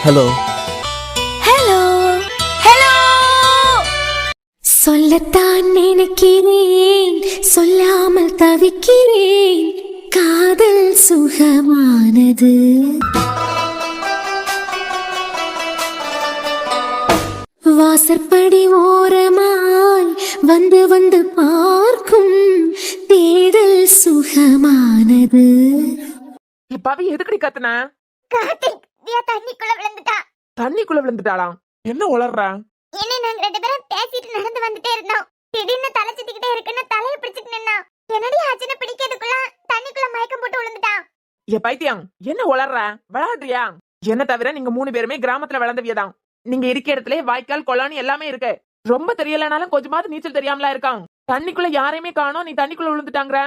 Hello hello hello. சொல்லத்தான் நினைக்கிறேன், சொல்லாமல் தவிக்கிறேன். காதல் சுகமானது. வாசற்படி ஓரமாய் வந்து வந்து பார்க்கும் தேடல் சுகமானது. பவி எதுக்கடி கத்துன? கார்த்திக் தியா தண்ணிக்குள்ள விழுந்துட்டா. தண்ணிக்குள்ள விழுந்துட்டாளாம். என்ன உளர்ற? என்ன நாங்க ரெண்டு பேரும் பேசிட்டு நடந்து வந்துட்டே இருந்தோம். திடீர்னு தலை சுத்திக்கிட்டே இருக்குன்னு தலையை பிடிச்சிட்டு நின்னா. என்னடி ஆச்சுன்னு பிடிக்கிறதுக்குள்ள தண்ணிக்குள்ள மயக்கம் போட்டு விழுந்துட்டா. ஏ பைத்தியம், என்ன உளர்ற? விளையாடுறியா? என்ன தவிர நீங்க 3 பேருமே கிராமத்துல வளர்ந்தவியதான். நீங்க இருக்க இடத்துல வாய்க்கால் கொளானி எல்லாமே இருக்கு. ரொம்ப தெரியலனாலும் கொஞ்சமாவது நீச்சல் தெரியாமலா இருக்கான். தண்ணிக்குள்ள யாரையுமே காணோம், நீ தண்ணிக்குள்ள விழுந்துட்டாங்கற.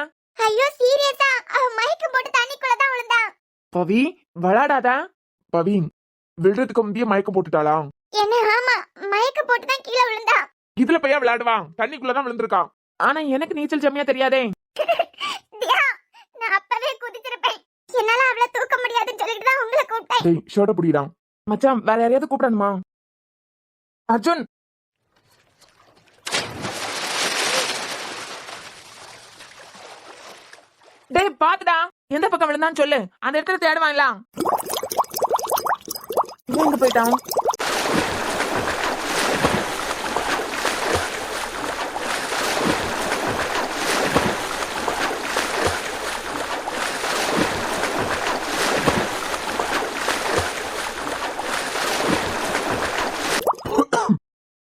ஐயோ சீரியஸா? அவ மயக்கம் போட்டு தண்ணிக்குள்ள தான் விழுந்தா. பவி விளையாடாத. பவி விழுறதுக்கு முந்தைய மயக்கம் போட்டுட்டாளா? என்ன? ஆமா, மயக்கம் போட்டு தான் கீழே விழுந்தா. இதுல பையா விளையாடுவான், தண்ணிக்குள்ளதான் விழுந்திருக்கான். ஆனா எனக்கு நீச்சல் செம்மையா தெரியாதே. தியா, நான் அப்பவே குதிச்சிருப்பேன். என்னால அவளை தூக்க முடியாதுன்னு சொல்லிட்டு தான் உங்களை கூப்பிட்டேன். டேய் ஷர்ட்ட புடிடான். மச்சான் வேற யாரையாவது கூப்பிடணுமா? அர்ஜுன். டேய் பாத்துடா, எந்த பக்கம் விழுந்தான்னு சொல்லு. அந்த இடத்துல தேடுவாங்களா? எங்க போயிட்டான்?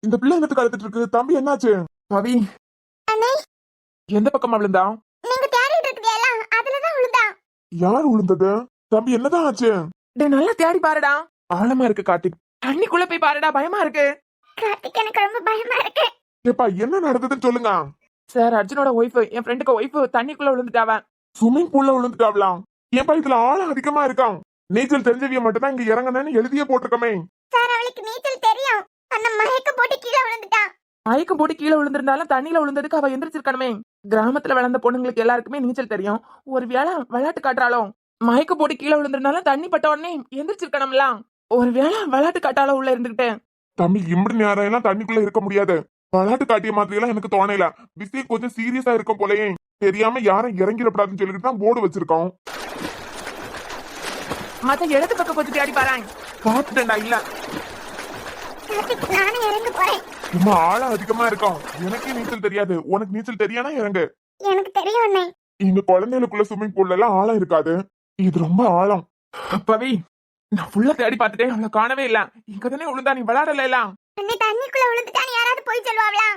இந்த பிள்ளை என்னத்துக்கு அழுத்துட்டு இருக்கு? தம்பி என்னாச்சு? பவி அண்ணே, எந்த பக்கமா விழுந்தா? நீங்க தேடிட்டு இருக்கீங்களா? அதுல தான் விழுந்தா. யார் விழுந்தது? தம்பி என்னதான் ஆச்சு? டேய் நல்லா தேடி பாருடா. ஆழமா இருக்கு கார்த்திக், தண்ணிக்குள்ள போய் பாருடா, பயமா இருக்கு. கார்த்திக், எனக்கு ரொம்ப பயமா இருக்கு. ஏப்பா என்ன நடந்ததுன்னு சொல்லுங்க. சார், அர்ஜுனோட ஒய்ஃப், என் ஃப்ரெண்டுக்கு ஒய்ஃப் தண்ணிக்குள்ள விழுந்துட்டாவ. ஸ்விம்மிங் பூல்ல விழுந்துட்டாவலாம். ஏப்பா இதுல ஆழம் அதிகமா இருக்கான். நீச்சல் தெரிஞ்சவிய மட்டும் தான் இங்க இறங்கணும்னு எழுதியே போட்டிருக்கமே. சார், அவளுக்கு நீச்சல் தெரியும். அந்த மயக்கம் போட்டு கீழே விழுந்துட்டா. மயக்கம் போட்டு கீழே விழுந்திருந்தாலும் தண்ணியில விழுந்ததுக்கு அவ எந்திரிச்சிருக்கணுமே. கிராமத்துல வளர்ந்த பொண்ணுங்களுக்கு எல்லாருக்குமே நீச்சல் தெரியும். ஒரு வேளை விளையாட்டு காட்டுறாளோ? மயக்கம் போட்டு கீழே விழுந்திருந்தாலும் தண்ணி பட்ட உடனே எந்திரிச்சிருக்கணும்ல. ஒரு வேளை விளையாட்டு காட்டாலோ உள்ள இருந்துகிட்டு. தம்பி இம்படி நேரம் எல்லாம் தண்ணிக்குள்ள இருக்க முடியாது. விளையாட்டு காட்டிய மாதிரி எல்லாம் எனக்கு தோணல. விஷயம் கொஞ்சம் சீரியஸா இருக்கும் போலயே. தெரியாம யாரும் இறங்கிடப்படாதுன்னு சொல்லிட்டு தான் போர்டு வச்சிருக்கோம். மத்த இடத்து பக்கம் கொஞ்சம் தேடி பாருங்க. பாத்துட்டேன்டா. இல்ல கார்த்திக், நானும் இறங்க போறேன். சும்மா ஆழம் அதிகமா இருக்கும். எனக்கே நீச்சல் தெரியாது. உனக்கு நீச்சல் தெரியானா இறங்கு. எனக்கு தெரியும் அண்ணே. இங்க குழந்தைகளுக்குள்ள ஸ்விம்மிங் பூல்ல எல்லாம் ஆழம் இருக்காது. இது ரொம்ப ஆழம். பவி, நான் ஃபுல்லா தேடி பார்த்துட்டேன், அவளை காணவே இல்ல. இங்க தானே விழுந்தா, நீ விளையாடல எல்லாம். அண்ணே, தண்ணிக்குள்ள விழுந்துட்டான்னு யாராவது போய் சொல்லுவாங்களா?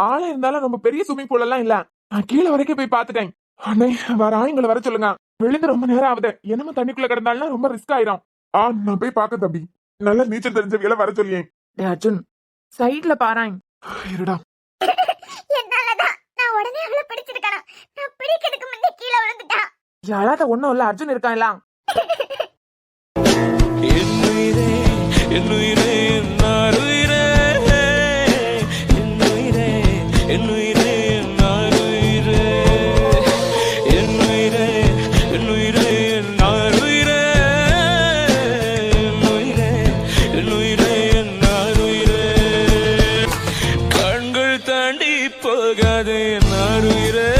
ஆழம் இருந்தாலும் ரொம்ப பெரிய ஸ்விம்மிங் பூல் எல்லாம் இல்ல. நான் கீழே வரைக்கும் போய் பார்த்துட்டேன். அண்ணே வர ஆளுங்களை வர சொல்லுங்க. விழுந்து ரொம்ப நேரம் ஆகுது. என்னமோ தண்ணிக்குள்ள கிடந்தாலும் ரொம்ப ரிஸ்க் ஆயிரும். நான் போய் பாக்க தம்பி. நல்ல நீச்சல் தெரிஞ்சவியல வர சொல்லியே. டேய் அர்ஜுன், சைட்ல பாராங்க. இருடா. என்னாலதான். நான் உடனே அவளை பிடிச்சிருக்கணும். நான் பிடிக்கிறதுக்கு முன்னே கீழே விழுந்துட்டா. யாராவது ஒண்ணும் இல்ல, அர்ஜுன் இருக்கான் எல்லாம். என்னுயிரே என்னுயிரே நாருயிரே என்னுயிரே என்னுயிரே நாருயிரே என்னுயிரே என்னுயிரே நாருயிரே என்னுயிரே என்னுயிரே நாருயிரே கண்கள் தாண்டி போகாதே நாருயிரே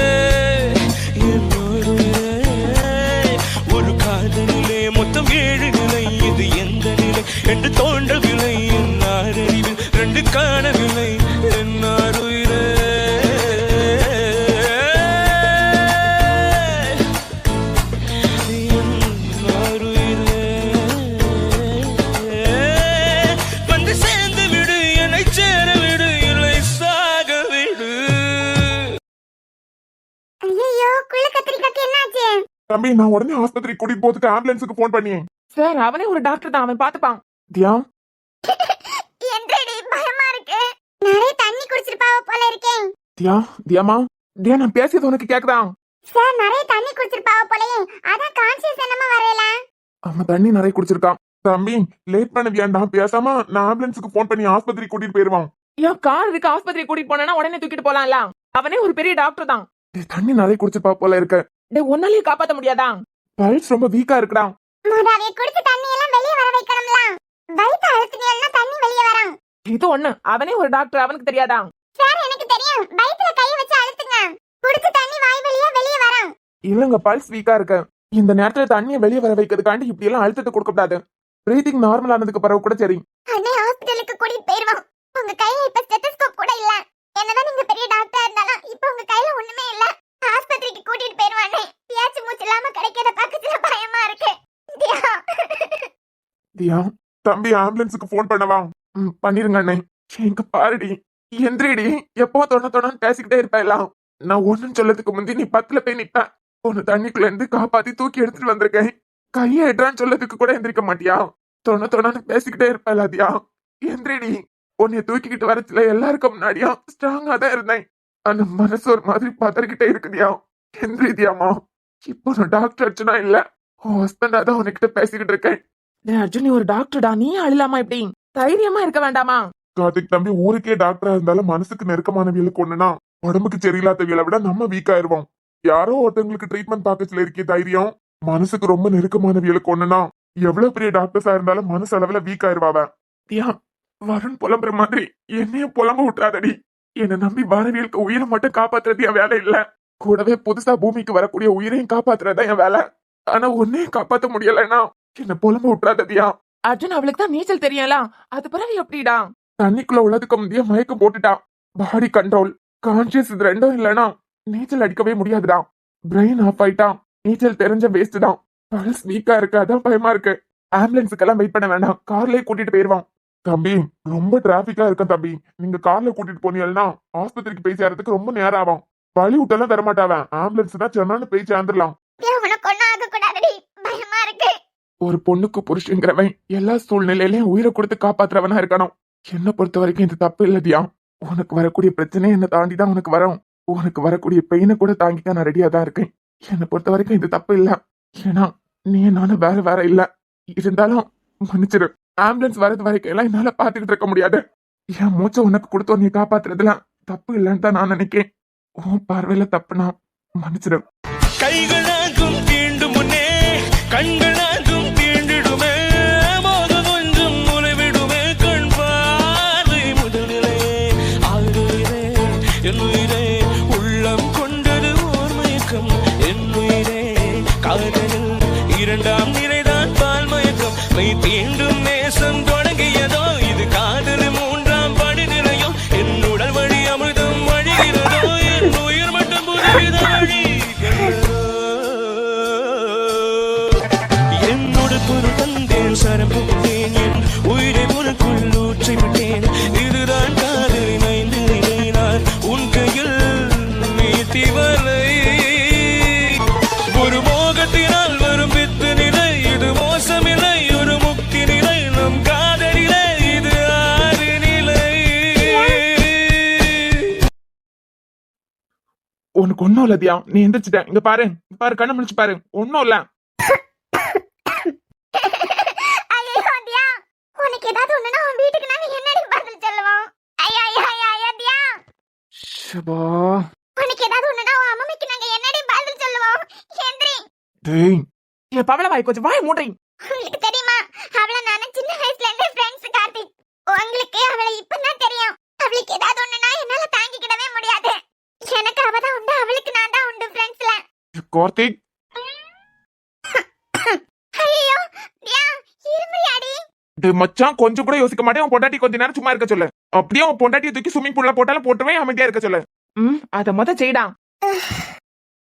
ஒரு காதலிலே மொத்தம் 7 நிலை. இது எந்த நிலை என்று தோன்றவில்லை. என் அறிவில் 2 காணவில்லை. என்னாருயிரே வந்து சேர்ந்து விடு, என்னை சேர விடு, இல்லை சாக விடு. ஐயோ, குள்ள கத்திரிக்காக்கு என்னாச்சு? தம்பி நான் உடனே ஆஸ்பத்திரி கூட்டிட்டு போறதுக்கு ஆம்புலன்ஸுக்கு போன் பண்ணியேன். சார், அவனே ஒரு டாக்டர் தான், அவன் பாத்துப்பான். தியா, என்றடி பயமா இருக்கு. நிறைய தண்ணி குடிச்சிருப்பாவ போல இருக்கேன். தியா, தியாமா, தியா நான் பேசியது உனக்கு கேக்குதா? சார், நிறைய தண்ணி குடிச்சிருப்பாவ போலயே. அதான் கான்சியஸ் என்னமா வரல. அவன் தண்ணி நிறைய குடிச்சிருக்கான். தம்பி லேட் பண்ண வேண்டாம். பேசாம நான் ஆம்புலன்ஸுக்கு போன் பண்ணி ஆஸ்பத்திரி கூட்டிட்டு போயிருவான். ஏன் கார் இருக்கு, ஆஸ்பத்திரி கூட்டிட்டு போனா உடனே தூக்கிட்டு போலாம்ல. அவனே ஒரு பெரிய டாக்டர் தான். தண்ணி நிறைய குடிச்சிருப்பா போல இருக்கு. டேய், ஒன்னாலேயே காப்பாத்த முடியாதா? பல்ஸ் ரொம்ப வீக்கா இருக்குடா. முதல்ல குடிச்ச தண்ணி எல்லாம் வெளிய வர வைக்கணும்ல. வயிற்று அழுத்தினா தண்ணி வெளியே வரும். இது ஒண்ணு, அவனே ஒரு டாக்டர், அவனுக்கு தெரியாதா? சார் எனக்கு தெரியும். வயித்துல கையை வச்சு அழுத்துங்க. குடிச்ச தண்ணி வாய் வழியா வெளியே வரும். இல்லங்க, பல்ஸ் வீக்கா இருக்கு. இந்த நேரத்துல தண்ணியை வெளியே வர வைக்கிறதுக்காண்டி இப்படி எல்லாம் அழுத்தத்தை கொடுக்க கூடாது. பிரீதிங் நார்மல் ஆனதுக்கு பிறகு கூட சரி. அண்ணே ஹாஸ்பிடலுக்கு கூட்டிட்டு போயிருவோம். உங்க கையில இப்ப ஸ்டெத்தஸ்கோப் கூட இல்ல. என்னதான் நீங்க பெரிய டாக்டரா இருந்தாலும் இப்ப உங்க கையில ஒண்ணுமே இல்ல. ஆஸ்பத்திரிக்கு கூட்டிட்டு போயிருவானே. பேச்சு மூச்சு இல்லாம கிடைக்கிற பக்கத்துல பயமா இருக்கு. தியா. தியா, தம்பி ஆம்புலன்ஸுக்கு ஃபோன் பண்ணவா? பண்ணிருங்க அண்ணே. எங்க பாருடி, எந்திரிடி. எப்போ தொண்ணு பேசிக்கிட்டே இருப்பேன். நான் ஒண்ணும் சொல்லதுக்கு முந்தி நீ 10ல போய் நிப்ப. ஒன்னு தண்ணிக்குள்ள இருந்து காப்பாத்தி தூக்கி எடுத்துட்டு வந்திருக்கேன். கையை எட்டான்னு சொல்லதுக்கு கூட எந்திரிக்க மாட்டியா? தொண்ணு பேசிக்கிட்டே இருப்பேன். தியா எந்திரிடி. உன்னைய தூக்கிக்கிட்டு வரச்சுல எல்லாருக்கும் முன்னாடியா ஸ்ட்ராங்கா தான் இருந்தேன். அந்த மனசு ஒரு மாதிரி பதறிக்கிட்டே இருக்குதியா. எந்திரிதியாமா. இப்போ நான் டாக்டர் அர்ஜுனா இல்ல, உன் ஹஸ்பண்டா தான் உன்கிட்ட பேசிக்கிட்டு இருக்கேன். அர்ஜுன், நீ ஒரு டாக்டர்டா, நீ அழலாமா? இப்படி தைரியமா இருக்க வேண்டாமா? கார்த்திக் தம்பி, ஊருக்கே டாக்டரா இருந்தாலும் மனசுக்கு நெருக்கமானவியலுக்கு ஒண்ணுனா உடம்புக்கு சரியில்லாதவியலை விட நம்ம வீக் ஆயிருவோம். யாரோ ஒருத்தவங்களுக்கு ட்ரீட்மெண்ட் பாக்கத்துல இருக்கே தைரியம், மனசுக்கு ரொம்ப நெருக்கமானவியலுக்கு ஒண்ணுனா எவ்வளவு பெரிய டாக்டர்ஸா இருந்தாலும் மனசு அளவுல வீக் ஆயிருவாவ. தியா, வருண் புலம்புற மாதிரி என்னையும் புலம்ப விட்டுறாதடி. என்னை நம்பி வாரவியலுக்கு உயிரை மட்டும் காப்பாத்துறது என் வேலை இல்ல, கூடவே புதுசா பூமிக்கு வரக்கூடிய உயிரையும் காப்பாத்துறதா என் வேலை. ஆனா ஒன்னையும் காப்பாத்த முடியலன்னா என்ன புலம்ப விட்டுறாததியா. அர்ஜுன், அவளுக்கு தான் நீச்சல் தெரியல, அது பிறகு எப்படிடா? தண்ணிக்குள்ள உள்ளதுக்கு முந்தைய மயக்கம் போட்டுட்டான். பாடி கண்ட்ரோல், கான்சியஸ் இது ரெண்டும் இல்லனா நீச்சல் அடிக்கவே முடியாதுடா. பிரெயின் ஆஃப் ஆயிட்டான். நீச்சல் தெரிஞ்ச வேஸ்ட் தான். பல்ஸ் வீக்கா இருக்கு, அதான் பயமா இருக்கு. ஆம்புலன்ஸுக்கெல்லாம் வெயிட் பண்ண வேண்டாம், கார்லயே கூட்டிட்டு போயிருவான். தம்பி, ரொம்ப டிராபிக்கா இருக்கும் தம்பி. நீங்க கார்ல கூட்டிட்டு போனீங்கன்னா ஆஸ்பத்திரிக்கு போய் சேர்றதுக்கு ரொம்ப நேரம் ஆகும். வழி விட்டெல்லாம் தரமாட்டாவன். ஆம்புலன்ஸ் தான் சொன்னான்னு போய் சேர்ந்துடலாம். உனக்கு ஒண்ணும் ஆக கூடாதுடி. பயமா இருக்கு. ஒரு பொண்ணுக்கு புருஷங்கிறவன் எல்லா சூழ்நிலையிலயும் உயிரை கொடுத்து காப்பாத்துறவனா இருக்கணும். என்ன பொறுத்த வரைக்கும் இது தப்பு இல்லதியா. உனக்கு வரக்கூடிய பிரச்சனை என்ன தாண்டி தான் உனக்கு வரும். உனக்கு வரக்கூடிய பெயினை கூட தாங்கிக்க நான் ரெடியா தான் இருக்கேன். என்னை பொறுத்த வரைக்கும் இது தப்பு இல்ல. ஏன்னா நீ நானும் வேற வேற இல்ல. இருந்தாலும் மன்னிச்சிரு. ஆம்புலன்ஸ் வரது வரைக்கும் எல்லாம் என்னால பாத்துக்கிட்டு இருக்க முடியாது. என் மூச்சை உனக்கு கொடுத்தோம், நீ காப்பாத்துறதுல தப்பு இல்லைன்னு தான் நான் நினைக்கிறேன். உன் பார்வையில தப்புனா மன்னிச்சிரு. கைகளாகும் தீண்டும் முன்னே கண்களாகும் தீண்டிடுமே, மோகம் கொஞ்சம் முளைவிடுமே, கண் பார்வை முதலிலே ஆளுயிரே என் உயிரே, உள்ளம் கொண்டது ஓர் மயக்கம் என் உயிரே, காதலில் இரண்டாம் நிலைதான் பால் மயக்கம், மெய் தீண்டும் நேசம் தொடங்கியதோ இது காதல் மூன்றாம் படி நிலையோ, என் உடல் வழி அமிர்தம் வழிகிறதோ, என் உயிர் மட்டும் புதுவித வழி என்னோட பொருள் தந்தேன், சரம் புகுந்தேன், என் உயிரை உனக்குள் ஊற்றி விட்டேன், இதுதான் காதலின் ஐந்து நிலை, நான் உன் கையில் நீட்டி வரை, ஒரு மோகத்தினால் வரும் பித்து நிலை, இது மோசமில்லை, ஒரு முக்தி நிலை, நம் காதலிலே இது ஆறு நிலை. உனக்கு ஒன்னும் இல்லதியா, நீ எந்திரிச்சிட்ட. இங்க பாரு, பாரு, கண்ணை முடிச்சு பாரு, ஒன்னும் இல்ல. ஐயோ தியா, உனக்கு ஏதாவது ஒண்ணுனா உன் வீட்டுக்கு நாங்க என்னடி பதில் சொல்லுவோம்? ஐயோ ஐயோ ஐயோ தியா, ஷபா. உனக்கு ஏதாவது ஒண்ணுனா உன் அம்மாக்கு நாங்க என்னடி பதில் சொல்லுவோம்? எந்திரி. டேய், என் பவள வாய் கொஞ்சம் வாய் மூடுறீ. உங்களுக்கு தெரியுமா, அவளை நான் சின்ன வயசுல இருந்தே ஃப்ரெண்ட்ஸ் கார்த்திக். உங்களுக்கு அவளை இப்பதான் தெரியும். அவளுக்கு ஏதாவது ஒண்ணுனா என்னால தாங்கிக்கிடவே முடியாது. எனக்கு அவ தான் உண்டு, அவளுக்கு நான் தான் உண்டு ஃப்ரெண்ட்ஸ்ல. கார்த்திக், ஐயோ தியா, இருமுறியாடி. டேய் மச்சான், கொஞ்சம் கூட யோசிக்க மாட்டேன். உன் பொண்டாட்டி கொஞ்ச நேரம் சும்மா இருக்க சொல்லு. அப்படியே உன் பொண்டாட்டியை தூக்கி ஸ்விமிங் பூல்ல போட்டாலும் போட்டுருவேன், அமைதியா இருக்க சொல்லு. அத மொத செய்டா.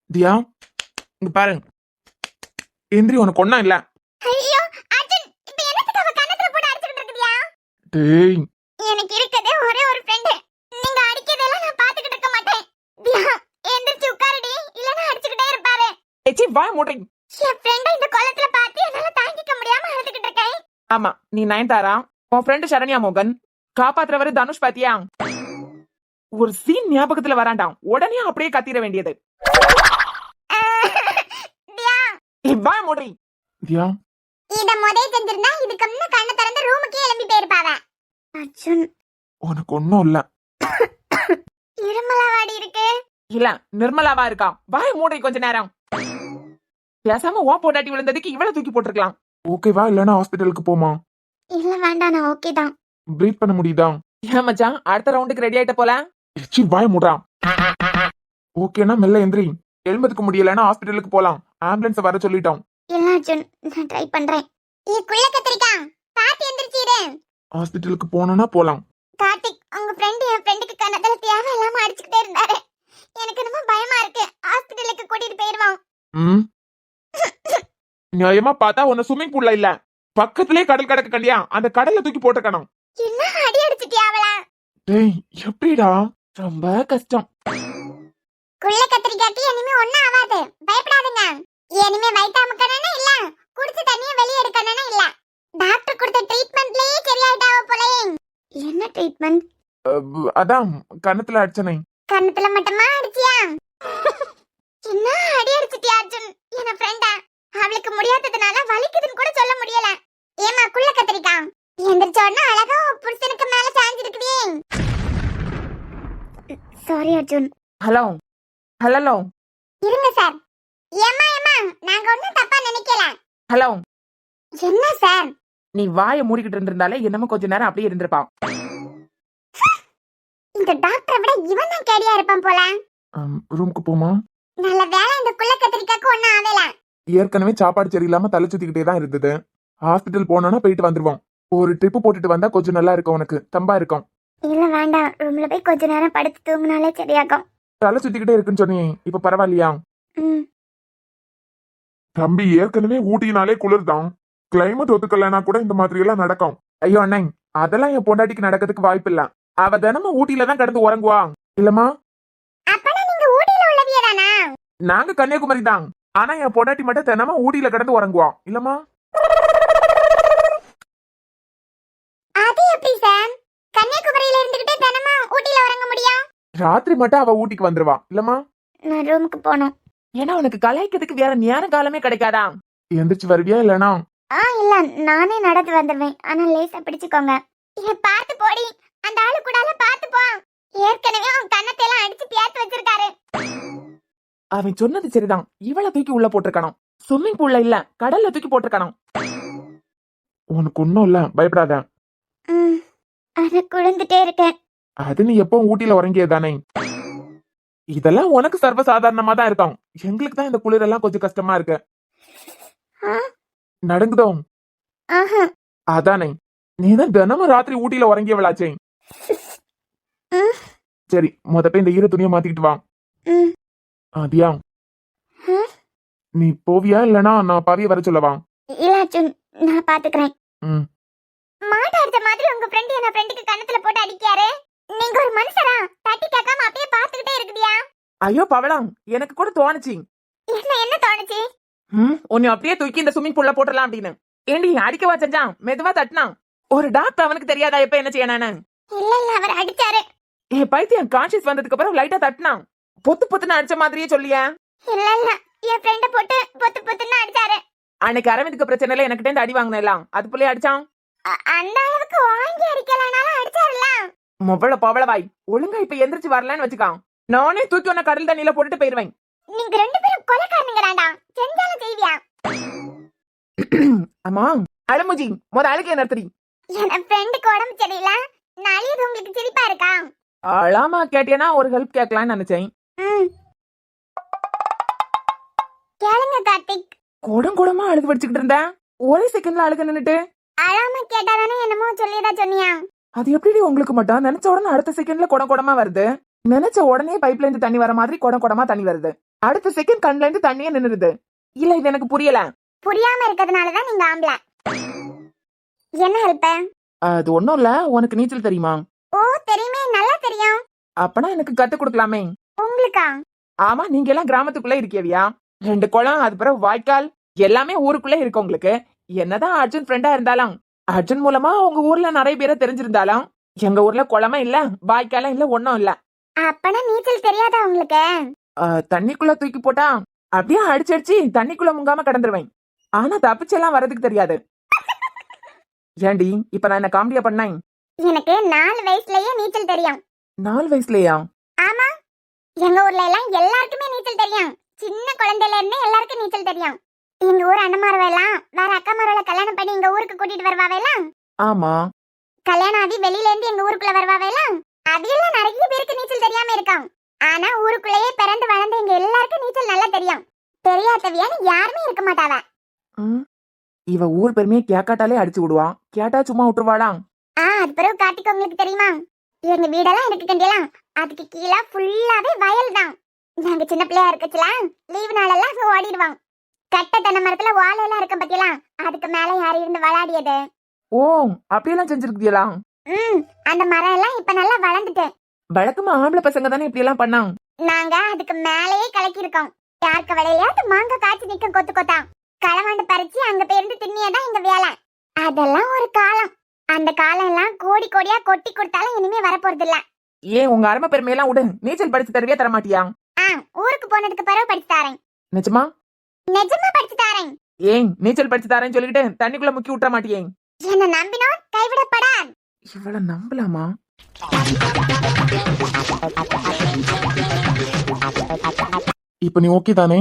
தியா, இங்க பாரு, எந்திரி, உனக்கு ஒண்ணும் இல்ல. ஐயோ அர்ஜுன், இப்ப என்னத்துக்கு அவ கண்ணத்துல போட்டு அடிச்சிட்டு இருக்குதியா? டேய், எனக்கு இருக்கதே ஒரே ஒரு ஃப்ரெண்ட். நீங்க அடிக்கிறதெல்லாம் நான் பாத்துக்கிட்டு இருக்க மாட்டேன். தியா, எந்திரிச்சு உட்காருடி, இல்லனா அடிச்சிட்டே இருப்பாரு. ஏச்சி வாய் மூடுறீ. என் ஃப்ரெண்ட இந்த கோலத்துல பார்த்து என்னால தாங்கிக்க முடியாம அழுதுகிட்டு இருக்கேன். ஆமா, நீ நயன்தாரா, உன் ஃப்ரெண்டு சரண்யா மோகன், காப்பாத்துறவரு தனுஷ் பாத்தியா? ஒரு சீன் ஞாபகத்துல வராண்டாம், உடனே அப்படியே கத்திர வேண்டியது. தியா, வாய் மூடுறீ. தியா, இத முதே செஞ்சிருந்தா இதுக்கு முன்ன கண்ணை திறந்து ரூமுக்கே எழும்பி போயிருப்பாவ. அர்ஜுன், உனக்கு ஒண்ணும் இல்ல. இருமலாவாடி இருக்கு. இல்ல, நிர்மலாவா இருக்கா. வாய் மூடுறீ கொஞ்ச நேரம். பேசாம ஓ பொண்டாட்டி விழுந்ததுக்கு இவ்வளவு தூக்கி போட்டிருக்கலாம். ஓகேவா, இல்லன்னா ஹாஸ்பிட்டலுக்கு போமா? இல்ல வேண்டாம், நான் ஓகே தான். பிரீத் பண்ண முடியுதா? ஏன் மச்சான் அடுத்த ரவுண்டுக்கு ரெடி ஆயிட்ட போல? எச்சி வாய முடா. ஓகேனா மெல்ல எந்திரி. எழும்பதுக்கு முடியலன்னா ஹாஸ்பிட்டலுக்கு போலாம். ஆம்புலன்ஸ் வர சொல்லிட்டோம். இல்ல அர்ஜுன், நான் ட்ரை பண்றேன். குள்ள கத்திரிக்கா பாத்து எந்திரிச்சிரு. ஹாஸ்பிட்டலுக்கு போனோம்னா போலாம். கார்த்திக், உங்க ஃப்ரெண்ட் என் ஃப்ரெண்டுக்கு கண்ணத்துல தேவையில்லாம அடிச்சுக்கிட்டே இருந்தாரு. எனக்கு ரொம்ப பயமா இருக்கு. ஹாஸ்பிட்டலுக்கு கூட்டிட்டு போயிருவோம். ம் நியாயமா பார்த்தா உன்னை ஸ்விம்மிங் பூல்ல இல்ல, பக்கத்திலே கடல் கடக்க கண்டியா, அந்த கடல்ல தூக்கி போட்டுக்கணும். என்ன அடி அடிச்சிட்டியா அவள? டேய் எப்படிடா? ரொம்ப கஷ்டம். குள்ள கத்திரிக்காக்கு இனிமே ஒண்ணும் ஆகாது, பயப்படாதீங்க. இனிமே வயித்தாமுக்கணும்னு இல்ல, குடிச்ச தண்ணிய வெளிய எடுக்கணும்னு இல்ல. டாக்டர் கொடுத்த ட்ரீட்மெண்ட்லயே சரியாயிட்டாவ போலயே. என்ன ட்ரீட்மெண்ட்? அதான் கண்ணத்துல அடிச்சனே. கண்ணத்துல மட்டுமா அடிச்சியா? என்ன அடி அடிச்சிட்டியா அர்ஜுன்? என்ன ஃப்ரெண்டா? அவளுக்கு முடியாததுனால வலிக்குதுன்னு கூட சொல்ல முடியல. ஏமா குள்ள கத்திரிக்கா, எந்திரிச்ச உடனே அழகா புருஷனுக்கு மேல சாஞ்சிருக்குதே. சாரி அர்ஜுன். ஹலோ ஹலோ இருங்க சார். ஏமா ஏமா, நாங்க ஒண்ணும் தப்பா நினைக்கல. ஹலோ. என்ன சார்? நீ வாயை மூடிக்கிட்டு இருந்திருந்தாலே என்னமோ கொஞ்ச நேரம் அப்படியே இருந்திருப்பான். இந்த டாக்டரை விட இவன் தான் கேடியா இருப்பான் போல. ரூமுக்கு போமா? நல்ல வேளை இந்த குள்ள கத்திரிக்காக்கு ஒண்ணும் ஆகல. ஏற்கனவே சாப்பாடு சரியில்லாம தலை சுத்திக்கிட்டே தான் இருந்தது. ஹாஸ்பிட்டல் போனோம்னா போயிட்டு வந்துருவோம். ஒரு ட்ரிப் போட்டுட்டு வந்தா கொஞ்சம் நல்லா இருக்கும், உனக்கு தம்பா இருக்கும். இல்ல வேண்டாம், ரூம்ல போய் கொஞ்ச நேரம் படுத்து தூங்கினாலே சரியாகும். தலை சுத்திக்கிட்டே இருக்குன்னு சொன்னியே, இப்ப பரவாயில்லையா? ம். தம்பி ஏற்கனவே ஊட்டினாலே குளிர்தான். கிளைமேட் ஒத்துக்கலனா கூட இந்த மாதிரி எல்லாம் நடக்கும். ஐயோ அண்ணே, அதெல்லாம் என் பொண்டாட்டிக்கு நடக்கிறதுக்கு வாய்ப்பு இல்ல. அவ தினமும் ஊட்டியில தான் கடந்து உறங்குவா. இல்லம்மா, அப்பனா நீங்க ஊட்டில உள்ளவியதானா? நாங்க கன்னியாகுமரி தான். ஆனா என் பொண்டாட்டி மட்டும் தினமும் ஊட்டியில கடந்து உறங்குவா. இல்லம்மா, அது எப்படி சார்? கன்னியாகுமரியில இருந்துகிட்டே தினமும் ஊட்டில உறங்க முடியும்? ராத்திரி மட்டும் அவ ஊட்டிக்கு வந்துருவா. இல்லம்மா, நான் ரூமுக்கு போகணும். ஏன்னா உனக்கு கலாய்க்கிறதுக்கு வேற நேர காலமே கிடைக்காதா? எந்திரிச்சு வருவியா இல்லனா? இல்ல, நானே நடந்து வந்துடுவேன். ஆனா லேசா பிடிச்சுக்கோங்க. பார்த்து போடி, அந்த ஆளு கூடால பார்த்து போ. ஏற்கனவே அவன் கண்ணத்தை எல்லாம் அடிச்சு பேத்து வச்சிருக்காரு. அவன் சொன்னது சரிதான். இவளை தூக்கி உள்ள போட்டிருக்கணும். ஸ்விம்மிங் பூல்ல இல்ல, கடல்ல தூக்கி போட்டிருக்கணும். உனக்கு ஒண்ணும் இல்ல, பயப்படாத. அத குழந்துட்டே இருக்கேன். அது நீ எப்போ ஊட்டியில உறங்கியதானே. இதெல்லாம் உனக்கு சர்வசாதாரணமா தான் இருக்கும். எங்களுக்கு தான் இந்த குளிர் எல்லாம் கொஞ்சம் கஷ்டமா இருக்கு. நடுங்குதோ? அதானே, நீதான் தினமும் ராத்திரி ஊட்டியில உறங்கியவளாச்சே. சரி, போய் இந்த ஈர துணியை மாத்திக்கிட்டு வா. அதியா, நீ போவியா இல்லனா நான் பாவிய வர சொல்லவா? இல்ல அர்ஜுன், நான் பாத்துக்கிறேன். ம். மாட்ட அடிச்ச மாதிரி உங்க ஃப்ரெண்ட் என்ன ஃப்ரெண்டுக்கு கண்ணத்துல போட்டு அடிக்காரு. நீங்க ஒரு மனுஷரா? தட்டி கேட்காம அப்படியே பாத்துக்கிட்டே இருக்குதியா? ஐயோ பவளம், எனக்கு கூட தோணுச்சு. என்ன தோணுச்சு? உன்னை அப்படியே தூக்கி இந்த ஸ்விம்மிங் பூல்ல போட்டுடலாம் அப்படின்னு. ஏண்டி அடிக்கவா செஞ்சான்? மெதுவா தட்டினான். ஒரு டாக்டர் அவனுக்கு தெரியாதா எப்ப என்ன செய்யணும்? இல்ல அவர் அடிச்சாரு. பைத்தியம் கான்சியஸ் வந்ததுக்கு அப்புறம் லைட்டா தட்டினான். பொத்து பொத்துன்னு அடிச்ச மாதிரியே சொல்லியா? இல்ல என் ஃப்ரெண்ட போட்டு பொத்து பொத்துன்னு அடிச்சாரு. அன்னைக்கு அரவிந்துக்கு பிரச்சனை இல்ல, எனக்கிட்ட இருந்து அடி வாங்கினலாம். அது போலயே அடிச்சான். அந்த அளவுக்கு வாங்கி அடிக்கலனாலும் அடிச்சாருல. மொபைல பவளவாய், ஒழுங்கா இப்ப எந்திரிச்சு வரலன்னு வச்சுக்கான். நானே தூக்கி உன்ன கடல் தண்ணியில போட்டுட்டு போயிருவேன். நீங்க ரெண்டு பேரும் கொலைக்காரனுங்கடா. செஞ்சாலும் செய்வியா? ஆமா அழுமுஜி, அழுகை நிறுத்தடி. என் ஃப்ரெண்டுக்கு உடம்பு சரியில்ல, நாளைக்கு உங்களுக்கு சிரிப்பா இருக்கா? அழாமா கேட்டியனா ஒரு ஹெல்ப் கேட்கலான்னு நினைச்சேன். கேளுங்க கார்த்திக். குடமா அழுது வச்சுக்கிட்டு இருந்தேன். ஒரே செகண்ட்ல அழுக நின்னுட்டு. அழாம கேட்டாதானே என்னமோ சொல்லியதா சொன்னியா? அது எப்படி உங்களுக்கு மட்டும் நினைச்ச உடனே அடுத்த செகண்ட்ல குடமா வருது? நினைச்ச உடனே பைப்ல இருந்து தண்ணி வர மாதிரி குடமா தண்ணி வருது. அடுத்த செகண்ட் கண்ணுல இருந்து தண்ணியே நின்னுருது. இல்ல இது எனக்கு புரியல. புரியாம இருக்கிறதுனாலதான் நீங்க ஆம்பளை. என்ன ஹெல்ப்? அது ஒண்ணும் இல்ல. உனக்கு நீச்சல் தெரியுமா? ஓ தெரியுமே, நல்லா தெரியும். அப்பனா எனக்கு கத்து கொடுக்கலாமே. உங்களுக்கா? ஆமா, நீங்க எல்லாம் கிராமத்துக்குள்ள இருக்கியவியா? 2 குளம், அது பிறகு வாய்க்கால், எல்லாமே ஊருக்குள்ளே இருக்கு உங்களுக்கு. என்னதான் அர்ஜுன் ஃப்ரெண்டா இருந்தாலும், அர்ஜுன் மூலமா உங்க ஊர்ல நிறைய பேரை தெரிஞ்சிருந்தாலும், எங்க ஊர்ல குளமே இல்ல, வாய்க்காலும் இல்ல, ஒன்னும் இல்ல. அப்பனா நீச்சல் தெரியாதா உங்களுக்கு? தண்ணிக்குள்ள தூக்கி போட்டா அப்படியே அடிச்சு தண்ணிக்குள்ள முங்காம கடந்துருவேன். ஆனா தப்பிச்செல்லாம் வரதுக்கு தெரியாது. ஏண்டி இப்ப நான் என்ன காமெடியா பண்ணேன்? எனக்கு 4 வயசுலயே நீச்சல் தெரியும். 4 வயசுலயா? ஆமா, எங்க ஊர்ல எல்லாம் எல்லாருக்குமே நீச்சல் தெரியும். சின்ன குழந்தையில இருந்தே எல்லாருக்கும் நீச்சல் தெரியும். எங்க ஊர் அண்ணமாரவெல்லாம் வேற அக்காமாரோட கல்யாணம் பண்ணி எங்க ஊருக்கு கூட்டிட்டு வருவாவெல்லாம் ஆமா. கல்யாணம் ஆகி வெளியில இருந்து எங்க ஊருக்குள்ள வருவாவேலாம் அதையெல்லாம் நிறைய பேருக்கு நீச்சல் தெரியாம இருக்கான். ஆனா ஊருக்குள்ளேயே பிறந்து வளர்ந்த எங்க எல்லாருக்கும் நீச்சல் நல்லா தெரியும். தெரியாதவியான்னு யாருமே இருக்க மாட்டாவ. ம். இவ ஊர் பெருமையை கேக்காட்டாலே அடிச்சு விடுவான். கேட்டா சும்மா விட்டுருவாளாம். அது பிறகு காட்டுக்கு உங்களுக்கு தெரியுமா, எங்க வீடெல்லாம் இருக்கு கண்டியெல்லாம் அதுக்கு கீழே ஃபுல்லாவே வயல் தான். நாங்க சின்ன பிள்ளையா இருக்கச்சுலாம் லீவு நாளெல்லாம் அங்க ஓடிடுவான். கட்ட தென்னை மரத்துல வாழை எல்லாம் இருக்கும் பத்தியெல்லாம் அதுக்கு மேல யாரு இருந்து விளையாடியது. ஓ, அப்படியெல்லாம் செஞ்சிருக்கியலாம். அந்த மரம் எல்லாம் இப்ப நல்லா வளர்ந்துட்டு வழக்கமா ஆம்பளை பசங்க தானே இப்படி எல்லாம் பண்ணாங்க. நாங்க அதுக்கு மேலேயே கலக்கி இருக்கோம். யாருக்கு விளையாட்டு மாங்காய் காய்ச்சி நிக்க கொத்து கொத்தா களவாண்டு பறிச்சு அங்க போயிருந்து திண்ணியதான் எங்க வேலை. அதெல்லாம் ஒரு காலம். அந்த காலம் எல்லாம் கோடி கோடியா கொட்டி கொடுத்தாலும் இனிமே வரப்போறது இல்ல. ஏன் உங்க அருமை பெருமையெல்லாம் விடு. நீச்சல் படிச்சு தருவே தரமாட்டியா? ஊருக்கு போனதுக்கு பிறகு படிச்சு தாரேன். நிஜமா? நிஜமா படிச்சு தாரேன். ஏன் நீச்சல் படிச்சு தரேன்னு சொல்லிட்டு தண்ணிக்குள்ள முக்கி விட்டுற மாட்டியே? என்ன நம்பினோம் கைவிடப்படா. இவள நம்பலாமா? இப்ப நீ ஓகே தானே?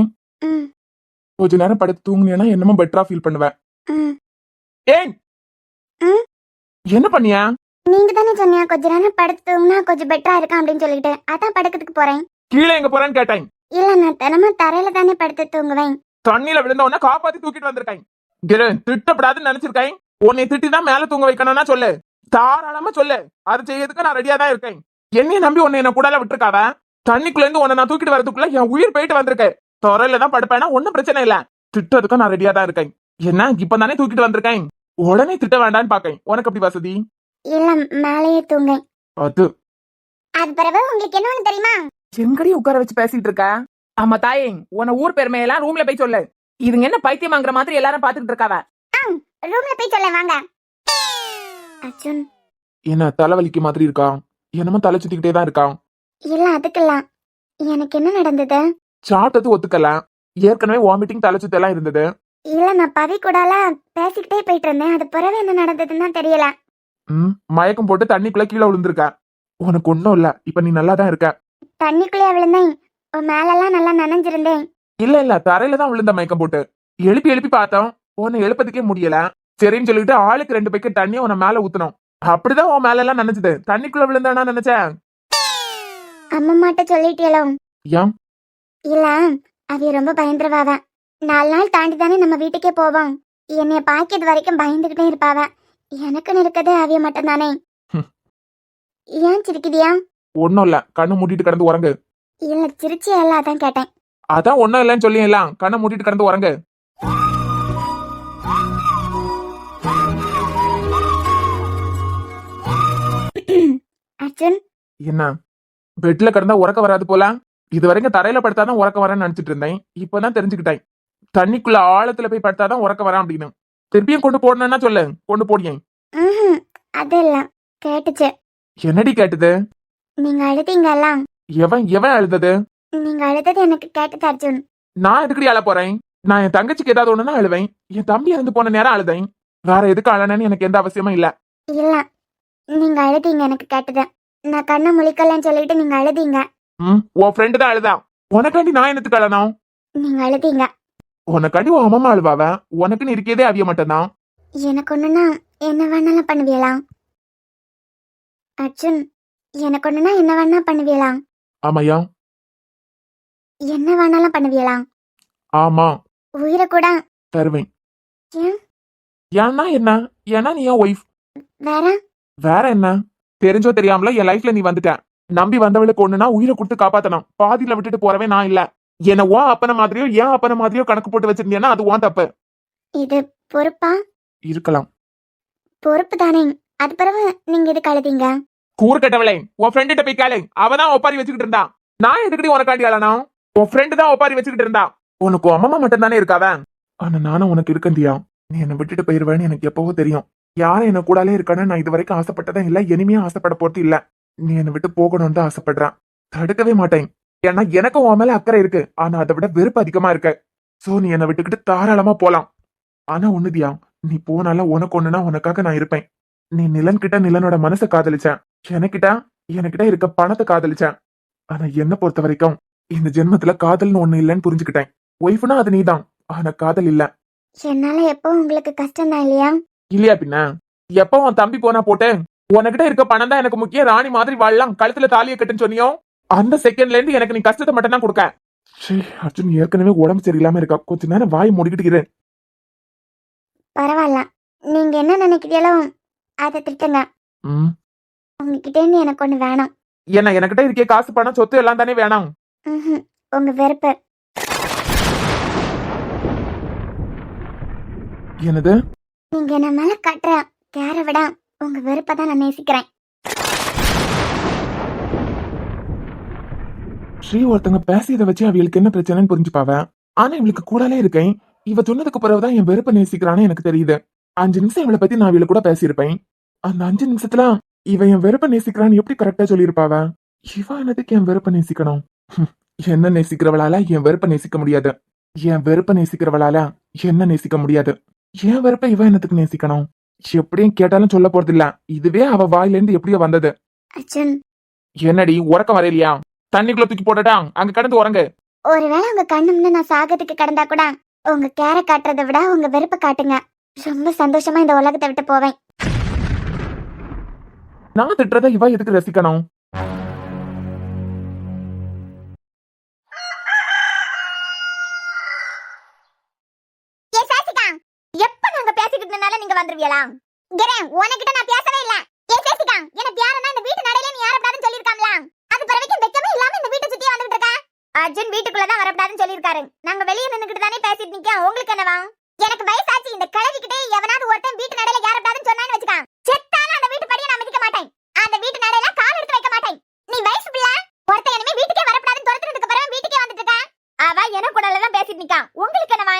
கொஞ்ச நேரம் படுத்து தூங்குனியா என்னமோ பெட்டரா ஃபீல் பண்ணுவேன். ஏய், என்ன பண்ணியா? நீங்க தானே சொன்னீங்க கொஞ்ச நேரம் படுத்து தூங்கினா கொஞ்சம் பெட்டரா இருக்கும் அப்படின்னு சொல்லிட்டு அதான் படுக்கிறதுக்கு போறேன். கீழே எங்க போறேன்னு கேட்டேன். இல்ல நான் தினமும் தரையில தானே படுத்து தூங்குவேன். தண்ணியில விழுந்த உடனே காப்பாத்தி தூக்கிட்டு வந்திருக்கேன். திட்டப்படாதுன்னு நினைச்சிருக்கேன். உன்னை திட்டிதான் மேல தூங்க வைக்கணும்னா சொல்லு, தாராளமா சொல்லு. அது செய்யறதுக்கு நான் ரெடியா தான் இருக்கேன். என்னைய நம்பி உன்னை என்ன கூடால விட்டுருக்காவ. தண்ணிக்குள்ள இருந்து உன்னை நான் தூக்கிட்டு வரதுக்குள்ள என் உயிர் போயிட்டு வந்திருக்கேன். துறையில தான் படுப்பேன்னா ஒன்னும் பிரச்சனை இல்ல. திட்டதுக்கும் நான் ரெடியா தான் இருக்கேன். என்ன இப்ப தானே தூக்கிட்டு வந்திருக்கேன், உடனே திட்ட வேண்டான்னு பாக்கேன். உனக்கு அப்படி வசதி இல்ல மேலேயே தூங்க. அது பிறகு உங்களுக்கு என்ன ஒண்ணு தெரியுமா? எங்கடி உட்கார வச்சு பேசிட்டு இருக்க? ஆமா தாயே, உன ஊர் பெருமையெல்லாம் ரூம்ல போய் சொல்லு. இதுங்க என்ன பைத்தியமாங்கிற மாதிரி எல்லாரும் பாத்துக்கிட்டு இருக்காவ. ரூம்ல போய் சொல்ல வாங்க. அர்ஜுன், என்ன தலைவலிக்கு மாதிரி இருக்கா? என்னமோ தலை சுத்திக்கிட்டே தான் இருக்கான். இல்ல அதுக்கெல்லாம் எனக்கு என்ன நடந்தது? சாப்பிட்டது ஒத்துக்கல. ஏற்கனவே வாமிட்டிங் தலை சுத்தி எல்லாம் இருந்தது. இல்ல நான் பவி கூடால பேசிக்கிட்டே போயிட்டு இருந்தேன். அது பிறகு என்ன நடந்ததுன்னு தான் தெரியல. மயக்கம் போட்டு தண்ணிக்குள்ள கீழே விழுந்திருக்க. உனக்கு ஒண்ணும் இல்ல, இப்ப நீ நல்லா தான் இருக்க. தண்ணிக்குள்ளே விழுந்தேன். மேலெல்லாம் நல்லா நனைஞ்சிருந்தேன். இல்ல தரையில தான் விழுந்த மயக்கம் போட்டு. எழுப்பி பார்த்தோம், உன்னை எழுப்பதுக்கே முடியல. சரின்னு சொல்லிட்டு ஆளுக்கு 2 பக்கெட் தண்ணி உன்னை மேல ஊத்தணும். அப்படிதான் உன் மேல எல்லாம் நினைச்சது. தண்ணிக்குள்ள விழுந்தானா நினைச்சேன். அம்மா மாட்ட சொல்லிட்டேலோ? ஏன்? இல்ல அவைய ரொம்ப பயந்துருவாவ. 4 நாள் தாண்டி தானே நம்ம வீட்டுக்கே போவோம். என்னைய பாக்கியது வரைக்கும் பயந்துகிட்டே இருப்பாவ. எனக்குன்னு இருக்கதே அவைய மட்டும் தானே. ஏன் சிரிக்குதியா? ஒன்னும் இல்ல, கண்ணு மூடிட்டு கிடந்து உறங்கு. இல்ல சிரிச்சியா இல்ல அதான் கேட்டேன். அதான் ஒன்னும் இல்லன்னு சொல்லிடலாம். கண்ணை மூடிட்டு கிடந்து உறங்கு. அர்ஜுன், என்ன பெட்ல கிடந்தா உறக்க வராது போல? இது வரைக்கும் தரையில படுத்தாதான் உறக்க வரேன்னு நினைச்சிட்டு இருந்தேன். இப்பதான் தெரிஞ்சுக்கிட்டேன். தண்ணிக்குள்ள ஆழத்துல போய் படுத்தாதான் உறக்க வரேன் அப்படின்னு. திருப்பியும் கொண்டு போடணும்னா சொல்லு, கொண்டு போடியேன். அது இல்ல கேட்டுச்சு. என்னடி கேட்டது? நீங்க அழுதீங்கல்ல. எவன் அழுதது? நீங்க அழுதது எனக்கு கேட்டது அர்ஜுன். நான் எதுக்கடி அழ போறேன்? நான் என் தங்கச்சிக்கு ஏதாவது ஒண்ணுன்னா அழுவேன். என் தம்பி இறந்து போன நேரம் அழுதேன். வேற எதுக்கு அழனேன்னு எனக்கு எந்த அவசியமும் இல்ல. இல்ல நீங்க அழுதீங்க எனக்கு கேட்டது. நான் கண்ணை முழிக்கலன்னு சொல்லிட்டு நீங்க அழுதீங்க. உன் ஃப்ரெண்டு தான் அழுதான். உனக்காண்டி நான் என்னத்துக்கு அழணும்? நீங்க அழுதீங்க. உனக்காண்டி உன் அம்மா அழுவாவ. உனக்குன்னு இருக்கதே அவிய மட்டும்தான். எனக்கு ஒண்ணுன்னா என்ன வேணாலும் பண்ணுவீங்களா அர்ஜுன்? எனக்கு ஒண்ணுன்னா என்ன வேணா பண்ணுவீங்களா? ஆமாயா. என்ன வேணாலும் பண்ணுவீங்களா? ஆமா. உயிரை கூட தருவேன். ஏன்? ஏன்னா என்ன? ஏன்னா நீ என் ஒய்ஃப். வேற என்ன? தெரிஞ்சோ தெரியாமல என் லைஃப்ல நீ வந்துட்ட. நம்பி வந்தவளுக்கு ஒண்ணுனா உயிரை கொடுத்து காப்பாத்தணும். பாதியில விட்டுட்டு போறவே நான் இல்ல. என்ன உன் அப்பன மாதிரியோ ஏன் அப்பன மாதிரியோ கணக்கு போட்டு வச்சிருந்தேன்னா அது உன் தப்பு. இது பொறுப்பா? இருக்கலாம். பொறுப்பு தானே. அது பிறகு நீங்க எதுக்கு அழுதீங்க? கூறு கட்டவளே, உன் ஃப்ரெண்ட்ட போய் கேளு. அவதான் ஒப்பாரி வச்சுக்கிட்டு இருந்தா. நான் எதுக்கடி உனக்காண்டி அழணும்? உன் ஃப்ரெண்டு தான் ஒப்பாரி வச்சுக்கிட்டு இருந்தா. உனக்கு அம்மா மட்டும் தானே இருக்காவ. ஆனா நானும் உனக்கு இருக்கந்தியா. நீ என்ன விட்டுட்டு போயிருவேன்னு எனக்கு எப்பவோ தெரியும். யாரும் என்ன கூடாலே இருக்கானு நான் இது வரைக்கும் ஆசைப்பட்டதே இல்ல. இனிமே ஆசைப்பட போறது இல்ல. நீ என்னை விட்டு போகணும்னு தான் ஆசைப்படுறான். தடுக்கவே மாட்டேன். ஏன்னா எனக்கும் உன் மேல அக்கறை இருக்கு. ஆனா அதை விட வெறுப்பு அதிகமா இருக்கு. சோ நீ என்னை விட்டுக்கிட்டு தாராளமா போலாம். ஆனா ஒண்ணுதியா, நீ போனால உனக்கு ஒண்ணுனா உனக்காக நான் இருப்பேன். நீ நிலன் கிட்ட நிலனோட மனசை காதலிச்சேன். எனக்கிட்ட இருக்க பணத்தை காதலிச்சேன். ஆனா என்ன பொறுத்த வரைக்கும் இந்த ஜென்மத்துல காதல்னு ஒண்ணு இல்லைன்னு புரிஞ்சுக்கிட்டேன். ஒய்ஃப்னா அது நீதான். ஆனா காதல் இல்ல. என்னால எப்போ உங்களுக்கு கஷ்டம் தான் இல்லையா? இல்லையா பின்ன? எப்ப உன் தம்பி போனா போட்டு உனக்கிட்ட இருக்க பணம் தான் எனக்கு முக்கியம், ராணி மாதிரி வாழலாம், கழுத்துல தாலியை கட்டுன்னு சொன்னியோ அந்த செகண்ட்ல இருந்து எனக்கு நீ கஷ்டத்தை மட்டும் தான் கொடுக்க. அர்ஜுன் ஏற்கனவே உடம்பு சரியில்லாம இருக்கா, கொஞ்ச நேரம் வாய் மூடிக்கிட்டு இரு. பரவாயில்ல, நீங்க என்ன நினைக்கிறீங்களோ அதை திட்டுங்க. உங்ககிட்ட இருந்து எனக்கு ஒண்ணு வேணும். என்ன எனக்கிட்ட இருக்கே காசு பணம் சொத்து எல்லாம் தானே வேணாம்? உங்க வெறுப்பு. என்னது? நீங்க என்ன மேல கட்டுற கேர விட உங்க வெறுப்பை தான் நான் நேசிக்கிறேன். ஸ்ரீ ஒருத்தங்க பேசியதை வச்சு அவளுக்கு என்ன பிரச்சனைன்னு புரிஞ்சுப்பாவ. ஆனா இவளுக்கு கூடாலே இருக்கேன், இவ சொன்னதுக்கு பிறகுதான் என் வெறுப்பை நேசிக்கிறான்னு எனக்கு தெரியுது. 5 நிமிஷம் இவளை பத்தி நான் இவள கூட பேசியிருப்பேன். அந்த 5 நிமிஷத்துல இவ என் வெறுப்பை நேசிக்கிறான்னு எப்படி கரெக்டா சொல்லியிருப்பாவ? இவ என்னதுக்கு என் வெறுப்பை நேசிக்கணும்? என்ன நேசிக்கிறவளால என் வெறுப்பை நேசிக்க முடியாது, என் வெறுப்பை நேசிக்கிறவளால என்ன நேசிக்க முடியாது. என் வெறுப்பை இவ என்னத்துக்கு நேசிக்கணும்? எப்படியும் கேட்டாலும் சொல்ல போறது இல்ல, இதுவே அவ வாயில இருந்து எப்படியோ வந்தது. அர்ஜுன், என்னடி உறக்கம் வரையிலையா? தண்ணிக்குள்ள தூக்கி போட்டுட்டான், அங்க கடந்து உறங்கு. ஒருவேளை உங்க கண்ணு முன்ன நான் சாகத்துக்கு கடந்தா கூட உங்க கேர காட்டுறதை விட உங்க வெறுப்பை காட்டுங்க. ரொம்ப சந்தோஷமா இந்த உலகத்தை விட்டு போவேன். நான் திட்டுறத இவ எதுக்கு ரசிக்கணும்? எப்ப நாங்க பேசிக்கிட்டு இருந்தாலும் நீங்க வந்துருவீங்களா? கிரேன், உனக்கிட்ட நான் பேசவே இல்ல. சேசிகா, எனக்கு யாரனா இந்த வீட்டு நடையில நீ யாரப்படாதுன்னு சொல்லிருக்காம்ல, அது பிறவிக்கும் வெக்கமே இல்லாம இந்த வீட்டை சுத்தி வந்துட்டு இருக்க. அர்ஜுன் வீட்டுக்குள்ள தான் வரப்படாதுன்னு சொல்லிருக்காரு. நாங்க வெளிய நின்னுக்கிட்டு தானே பேசிட்டு நிக்கோம், உங்களுக்கு என்னவா? எனக்கு வயசாச்சு, இந்த கிழவிக்கிட்டே எவனாவது ஒருத்தன் வீட்டு நடையில யாரப்படாதுன்னு சொன்னான்னு வச்சுக்கா, செத்தாலும் அந்த வீட்டு படியை நான் மிதிக்க மாட்டேன், அந்த வீட்டு நடையில கால் எடுத்து வைக்க மாட்டேன். நீ வயசு பிள்ளை, ஒருத்தன் இனிமே வீட்டுக்கே வரப்படாதுன்னு துரத்துறதுக்கு பிறகு வீட்டுக்கே வந்துட்டு இருக்க. அவ எனக்கு கூட தான் பேசிட்டு நிக்கா, உங்களுக்கு என்னவா?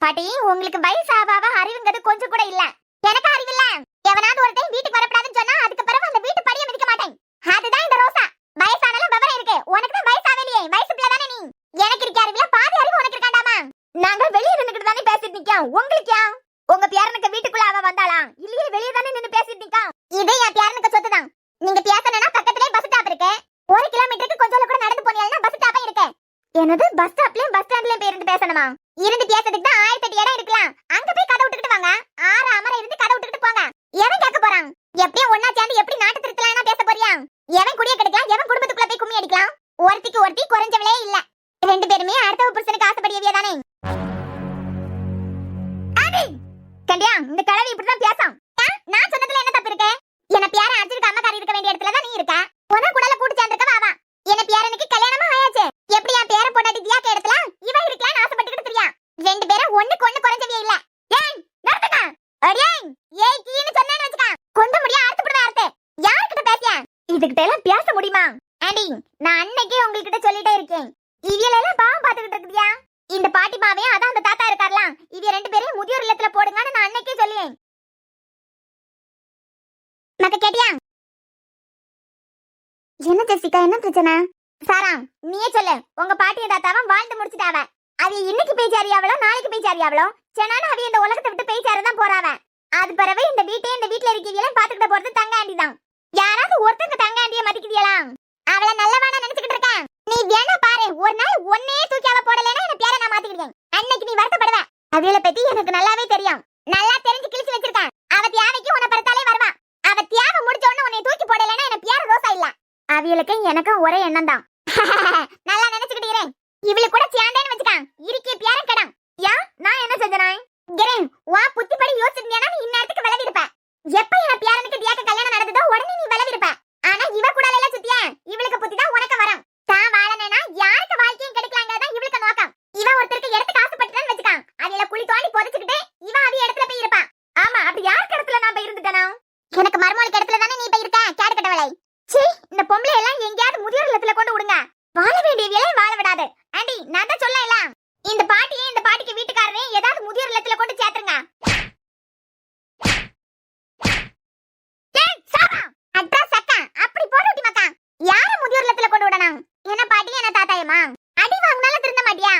பாட்டி, உங்களுக்கு வயசு ஆவாவ அறிவுங்கிறது கொஞ்சம் கூட இல்ல. எனக்கு அறிவு இல்ல. எவனாவது ஒருத்தன் வீட்டுக்கு வரப்படாதுன்னு சொன்னா அதுக்கு பிறகு அந்த வீட்டு படியை மிதிக்க மாட்டேன். அதுதான் இந்த ரோசா. வயசானாலும் விவரம் இருக்கு, உனக்கு தான் வயசாகலையே, வயசு பிள்ளை தானே நீ. எனக்கு இருக்க அறிவுல பாதி அறிவு உனக்கு இருக்காண்டாமா? நாங்க வெளியே நின்னுக்கிட்டு தானே பேசிட்டு நிக்கோம், உங்களுக்கு ஏன்? உங்க பேரனுக்கு வீட்டுக்குள்ள அவ வந்தாளா இல்லையே வெளியே தானே நின்னு பேசிட்டு நிக்கோம். இது என் பேரனுக்கு சொத்து தான். நீங்க பேசணும்னா பக்கத்துலயே பஸ் ஸ்டாப் இருக்கு, 1 கிலோமீட்டருக்கு கொஞ்சம் கூட நடந்து போனீங்கன்னா பஸ் ஸ்டாப்பே இருக்கு. என்னது பஸ் ஸ்டாப்லயும் பஸ் ஸ்டாண்ட்லயும் போய் இருந்து பேசணுமா? இருந்து பேசுறதுக்கு தான் 1008 இடம் இருக்கலாம், அங்க போய் கதை விட்டுக்கிட்டு வாங்க. 6 அமர இருந்து கதை விட்டுக்கிட்டு போங்க. எவன் கேட்க போறான்? எப்படியும் ஒன்னா சேர்ந்து எப்படி நாட்டு திருத்தலாம் பேச போறியா? எவன் குடிய கிடைக்கலாம், எவன் குடும்பத்துக்குள்ள போய் கும்மி அடிக்கலாம்? ஒருத்திக்கு ஒருத்தி குறைஞ்சவளே இல்ல, 2 பேருமே அடுத்த புருஷனுக்கு ஆசைப்படியவே தானே. கண்டியா இந்த கிழவி இப்படிதான் பேசாம். நான் சொன்னதுல என்ன தப்பு இருக்கு? என்ன பேர அர்ஜுனுக்கு அம்மா காரி இருக்க வேண்டிய இடத்துல தான் நீ இருக்க. உன கூடல கூட்டு சேர்ந்திருக்கவா அவ. என்ன பேரனுக்கு கல்யாணமா ஆயாச்சு, எப்படி என் பேர போட்டாட்டி தியாக்க இடத்துல இவ இருக்கலாம்னு ஆசைப்பட்டுக்கிட்டு தெரியா? 2 பேரும் ஒண்ணுக்கு ஒண்ணு குறைஞ்சவே இல்ல. ஏய் நிறுத்துங்க. அடியேய் ஏய் கீன்னு சொன்னேன்னு வச்சுக்க, கொண்டு முடிய அறுத்து போடுவேன். அறுத்து யார்கிட்ட பேசியா? இதுகிட்ட எல்லாம் பேச முடியுமா? ஆண்டி, நான் அன்னைக்கே உங்ககிட்ட சொல்லிட்டே இருக்கேன், இவியல எல்லாம் பாவம் பாத்துக்கிட்டு இருக்குதியா. இந்த பாட்டி மாவையும் அதான் அந்த தாத்தா இருக்கார்ல, இவ 2 பேரையும் முதியோர் இல்லத்துல போடுங்கன்னு நான் அன்னைக்கே சொல்லியேன். மக்க கேட்டியா? என்ன ஜெசிகா, என்ன பிரச்சனை? சாரா, நீயே சொல்லு. உங்க பாட்டிய தாத்தாவும் வாழ்ந்து முடிச்சிட்டாவ. அவ இன்னைக்கு போய் சேரியாவளோ நாளைக்கு போய் சேரியாவளோ, சென்னான அவ இந்த உலகத்தை விட்டு போய் சேரதான் போறாவ. அது பிறகு இந்த வீட்டை இந்த வீட்டுல இருக்கீங்களே பாத்துக்கிட்ட போறது தங்க ஆண்டி தான். யாராவது ஒருத்தங்க தங்க ஆண்டிய மதிக்குதியலா? அவளை நல்லவானா நினைச்சுக்கிட்டு இருக்க. நீ வேணா பாரு, ஒரு நாள் ஒன்னே தூக்கி அவ போடலைன்னா என் பேரை நான் மாத்திக்கிட்டேன். அன்னைக்கு நீ வருத்தப்படுவ. அவளை பத்தி எனக்கு நல்லாவே தெரியும், நல்லா தெரிஞ்சு கிழிச்சு வச்சிருக்கேன். அவ தியாவைக்கு உன்னை படுத்தாலே வருவா. அவ தியாவை முடிச்ச உடனே உன்னை தூக்கி போடலைன்னா என் பேர ரோசா இல்ல. அவளுக்கு எனக்கும் ஒரே எண்ணம் தான். நல்லா நினைச்சுக்கிட்டு இரு. இவளுக்கு கூட சேர்ந்தேன்னு வச்சுக்க, இருக்கே பேரன் கடம். ஏன் நான் என்ன செஞ்சனாய்? கிரேன், வா புத்திப்படி யோசிச்சிருந்தியானா நீ இந்நேரத்துக்கு விளவிருப்ப. எப்ப என் பேரனுக்கு தியாக்க கல்யாணம் நடந்ததோ உடனே நீ விளவிருப்ப. ஆனா இவ கூட எல்லாம் சுத்தியா, இவளுக்கு புத்தி தான் உனக்கு வரும். தான் வாழனா யாருக்கு வாழ்க்கையும் கிடைக்கலாங்கிறதா இவளுக்கு நோக்கம். இவ ஒருத்தருக்கு இடத்துக்கு ஆசைப்பட்டுட்டான்னு வச்சுக்க, அவள குழி தோண்டி புதைச்சுக்கிட்டு இவ அவ இடத்துல போய் இருப்பா. ஆமா, அப்படி யாருக்கு இடத்துல நான் போய் இருந்துட்டேனா? எனக்கு மருமகளுக்கு இடத்துல தானே நீ போய் இருக்க, கேடு கட்டவளை. சீ, இந்த பொம்பளை எல்லாம் எங்கேயாவது முதியோர் இல்லத்துல கொண்டு விடுங்க. வாழ வேண்டிய வேலை வாழ விடாது. ஆண்டி, நான் தான் சொல்லல, இந்த பாட்டியே இந்த பாட்டிக்கு வீட்டுக்காரரே ஏதாவது முதியோர் இல்லத்துல கொண்டு சேர்த்துருங்க. அட்ரஸ் அக்கா அப்படி போடுடி மக்கா. யார முதியோர் இல்லத்துல கொண்டு விடணும்? என்ன பாட்டி என்ன தாத்தாயமா? அடி வாங்கினாலும் திருந்த மாட்டியா?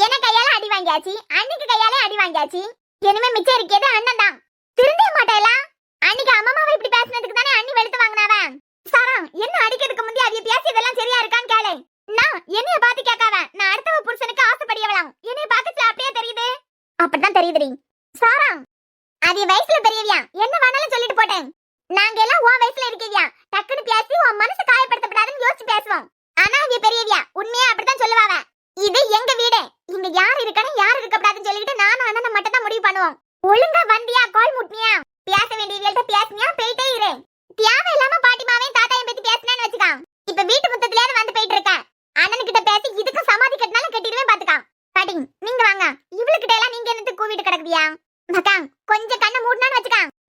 என்ன கையால அடி வாங்கியாச்சு, அன்னைக்கு கையாலே அடி வாங்கியாச்சு. இனிமே மிச்சம் இருக்கிறது அண்ணன் தான். திருந்தே மாட்டேல. அன்னைக்கு அம்மாவை இப்படி பேசினதுக்கு தானே அண்ணி வெளுத்து வாங்கினாவ. சாரா, என்ன அடிக்கிறதுக்கு முந்தி அவிய பேசியதெல்லாம் சரியா இருக்கான்னு கேளு. நான் என்னைய பாத்து கேட்காவ, நான் அடுத்தவ புருஷனுக்கு ஆசைப்படியவளாம். என்னைய பாக்கத்துல அப்படியே தெரியுது. அப்படிதான் தெரியுதுடி. சாரா, அவிய வயசுல பெரியவியா, என்ன வேணாலும் சொல்லிட்டு போட்டேன்.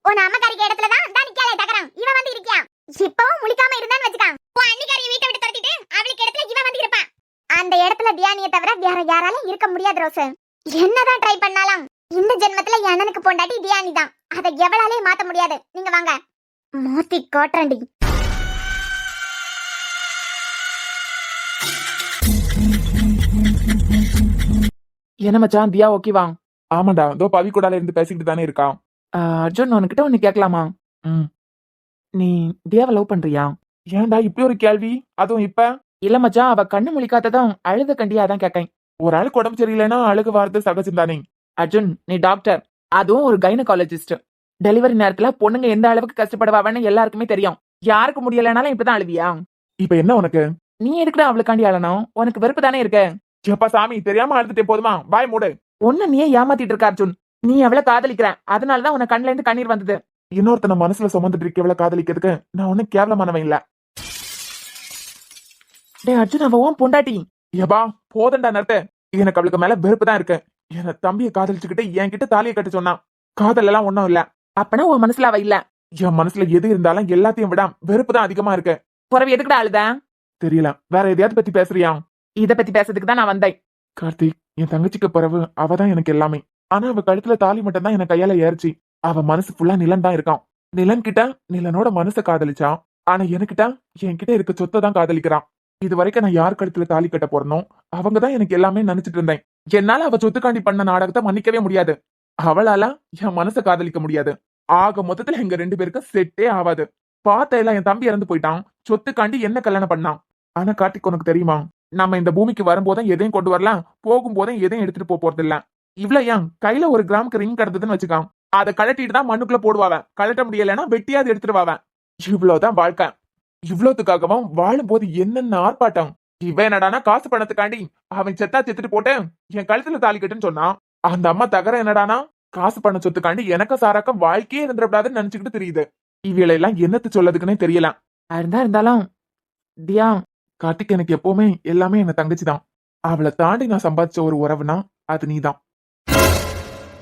உன் அம்மக்காரிக்கு இடத்துல தான் நிக்காலே தகரம் இவன் வந்து இருக்கியா. இப்பவும் முழிக்காம இருந்தான்னு வச்சுக்கான், உன் அண்ணிக்காரிய வீட்டை விட்டு துரத்திட்டு அவளுக்கு இடத்துல இவன் வந்து இருப்பான். அந்த இடத்துல தியானியை தவிர வேற யாராலும் இருக்க முடியாது ரோஸ். என்னதான் ட்ரை பண்ணாலும் இந்த ஜென்மத்துல என் அண்ணனுக்கு பொண்டாட்டி தியானி தான். அதை எவளாலே மாத்த முடியாது. நீங்க வாங்க, மாத்தி காட்டுறேன்டி. என்ன மச்சான், தியா ஓகேவா? ஆமாடா, இதோ பவி கூடால இருந்து பேசிக்கிட்டு தானே இருக்கான். அர்ஜுன், உனக்கிட்ட ஒண்ணு கேட்கலாமா? நீ தியாவை லவ் பண்றியா? ஏன்டா இப்படி ஒரு கேள்வி, அதுவும் இப்ப? இல்ல மச்சான், அவ கண்ணு முழிக்காததான் அழுத கண்டியா தான் கேட்டேன். ஒரு ஆளுக்கு உடம்பு சரியில்லைன்னா அழுகு வார்த்தை சகஜம் தானே. அர்ஜுன், நீ டாக்டர், அதுவும் ஒரு கைனகாலஜிஸ்ட். டெலிவரி நேரத்துல பொண்ணுங்க எந்த அளவுக்கு கஷ்டப்படுவாங்கன்னு எல்லாருக்குமே தெரியும். யாருக்கு முடியலனாலும் இப்பதான் அழுவியா? இப்ப என்ன உனக்கு? நீ எதுக்குடா அவளுக்காண்டி அழணும்? உனக்கு வெறுப்பு தானே இருக்கு. எப்பா சாமி, தெரியாம அழுதுட்டே போதுமா, வாய் மூடு. ஒண்ணு நீயே ஏமாத்திட்டு இருக்க அர்ஜுன். நீ அவளை காதலிக்கிற, அதனாலதான் உனக்கு கண்ணுல இருந்து கண்ணீர் வந்தது. இன்னொருத்தனை மனசுல சுமந்துட்டு இருக்கவள காதலிக்கிறதுக்கு நான் ஒன்னும் கேவலமானவன் இல்ல. டேய் அர்ஜுன், அவ உன் பொண்டாட்டி. ஏபா போதண்டா நிறுத்த. எனக்கு அவளுக்கு மேல வெறுப்பு தான் இருக்கு. என தம்பியை காதலிச்சுக்கிட்டு என்கிட்ட தாலியை கட்ட சொன்னான். காதல் எல்லாம் ஒண்ணும் இல்ல. அப்பனா உன் மனசுல அவ இல்ல? என் மனசுல எது இருந்தாலும் எல்லாத்தையும் விட வெறுப்பு தான் அதிகமா இருக்கு. புறவு எதுக்குடா அழுத? தெரியல, வேற எதையாவது பத்தி பேசுறியா? இத பத்தி பேசுறதுக்கு தான் நான் வந்தேன். கார்த்திக், என் தங்கச்சிக்கு பிறகு அவதான் எனக்கு எல்லாமே. ஆனா அவ கழுத்துல தாலி மட்டும் தான் என் கையால ஏறிச்சு. அவ மனசு ஃபுல்லா நிலன் தான் இருக்கான். நிலன் கிட்ட நிலனோட மனசை காதலிச்சான். ஆனா எனக்கிட்ட என்கிட்ட இருக்க சொத்தை தான் காதலிக்கிறான். இது வரைக்கும் நான் யார் கழுத்துல தாலி கட்ட போறனோ அவங்கதான் எனக்கு எல்லாமே நினைச்சிட்டு இருந்தேன். என்னால அவ சொத்துக்காண்டி பண்ண நாடகத்தை மன்னிக்கவே முடியாது. அவளால என் மனசை காதலிக்க முடியாது. ஆக மொத்தத்துல எங்க 2 பேருக்கும் செட்டே ஆகாது. பார்த்த எல்லாம் என் தம்பி இறந்து போயிட்டான். சொத்துக்காண்டி என்ன கல்யாணம் பண்ணான். ஆனா கார்த்திக், உனக்கு தெரியுமா, நம்ம இந்த பூமிக்கு வரும்போதும் எதையும் கொண்டு வரலாம், போகும்போதும் எதையும் எடுத்துட்டு போறது இல்ல. இவ்வளவு ஏன் கையில 1 கிராமுக்கு ரிங் கிடந்ததுன்னு வச்சுக்கான், அதை கழட்டிட்டு தான் மண்ணுக்குள்ள போடுவாவன். கழட்ட முடியலன்னா வெட்டியாவது எடுத்துருவாவன். இவ்வளவுதான் வாழ்க்கை. இவ்வளவுக்காகவும் வாழும்போது என்னென்ன ஆர்ப்பாட்டம். இவன் என்னடானா காசு பணத்துக்காண்டி அவன் செத்தா செத்துட்டு போட்டு என் கழுத்துல தாலி கட்டுன்னு சொன்னான். அந்த அம்மா தகர என்னடானா காசு பண்ண சொத்துக்காண்டி எனக்கு சாராக்கம் வாழ்க்கையே இருந்துடக்கூடாதுன்னு நினைச்சுக்கிட்டு தெரியுது. இவையெல்லாம் என்னத்து சொல்லதுக்குன்னே தெரியல. இருந்தாலும் தியா, கார்த்திக், எனக்கு எப்பவுமே எல்லாமே என் தங்கச்சி தான். அவளை தாண்டி நான் சம்பாதிச்ச ஒரு உறவுனா அது நீதான்.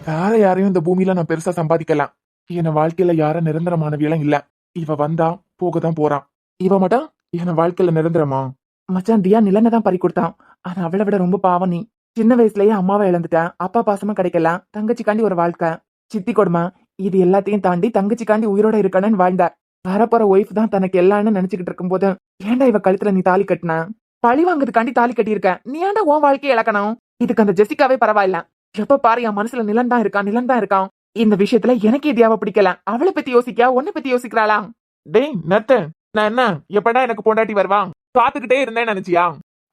வேற யாரையும் இந்த பூமியில நான் பெருசா சம்பாதிக்கலாம். என் வாழ்க்கையில யாரும் நிரந்தரமானவியெல்லாம் இல்ல. இவ வந்தா போகதான் போறான். இவ மட்டும் என் வாழ்க்கையில நிரந்தரமா? மச்சான், தியா நிலனை தான் பறி கொடுத்தான். ஆனா அவளை விட ரொம்ப பாவம் நீ. சின்ன வயசுலயே அம்மாவை இழந்துட்டேன். அப்பா பாசமா கிடைக்கல. தங்கச்சிக்காண்டி ஒரு வாழ்க்கை, சித்தி கொடுமை, இது எல்லாத்தையும் தாண்டி தங்கச்சிக்காண்டி உயிரோட இருக்கணும்னு வாழ்ந்தார். வரப்போற ஒய்ஃப் தான் தனக்கு எல்லாம்னு நினைச்சுக்கிட்டு இருக்கும் போது ஏன்டா இவ கழுத்துல நீ தாலி கட்டின? பழி வாங்குறதுக்காண்டி தாலி கட்டியிருக்க. நீ ஏன்டா உன் வாழ்க்கையை இழக்கணும்? இதுக்கு அந்த ஜெசிகாவே பரவாயில்ல. எப்ப பாரு என் மனசுல நிலன் தான் இருக்கான். இந்த விஷயத்துல எனக்கு தியாவை பிடிக்கல. அவளை பத்தி யோசிக்கா, உன்னை பத்தி யோசிக்கிறாளா? டேய் நட்டு, நான் என்ன எப்படா எனக்கு பொண்டாட்டி வருவான் காத்துக்கிட்டே இருந்தேன்னு நினைச்சியா?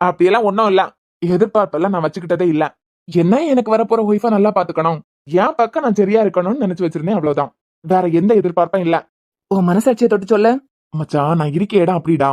அப்படியெல்லாம் ஒன்னும் இல்ல. எதிர்பார்ப்பெல்லாம் நான் வச்சுக்கிட்டதே இல்ல. என்ன எனக்கு வரப்போற ஒய்ஃபா நல்லா பாத்துக்கணும், என் பக்கம் நான் சரியா இருக்கணும்னு நினைச்சு வச்சிருந்தேன், அவ்வளவுதான். வேற எந்த எதிர்பார்ப்பும் இல்ல. உன் மனசாட்சியை தொட்டு சொல்ல மச்சான், நான் இருக்க இடம் அப்படிடா.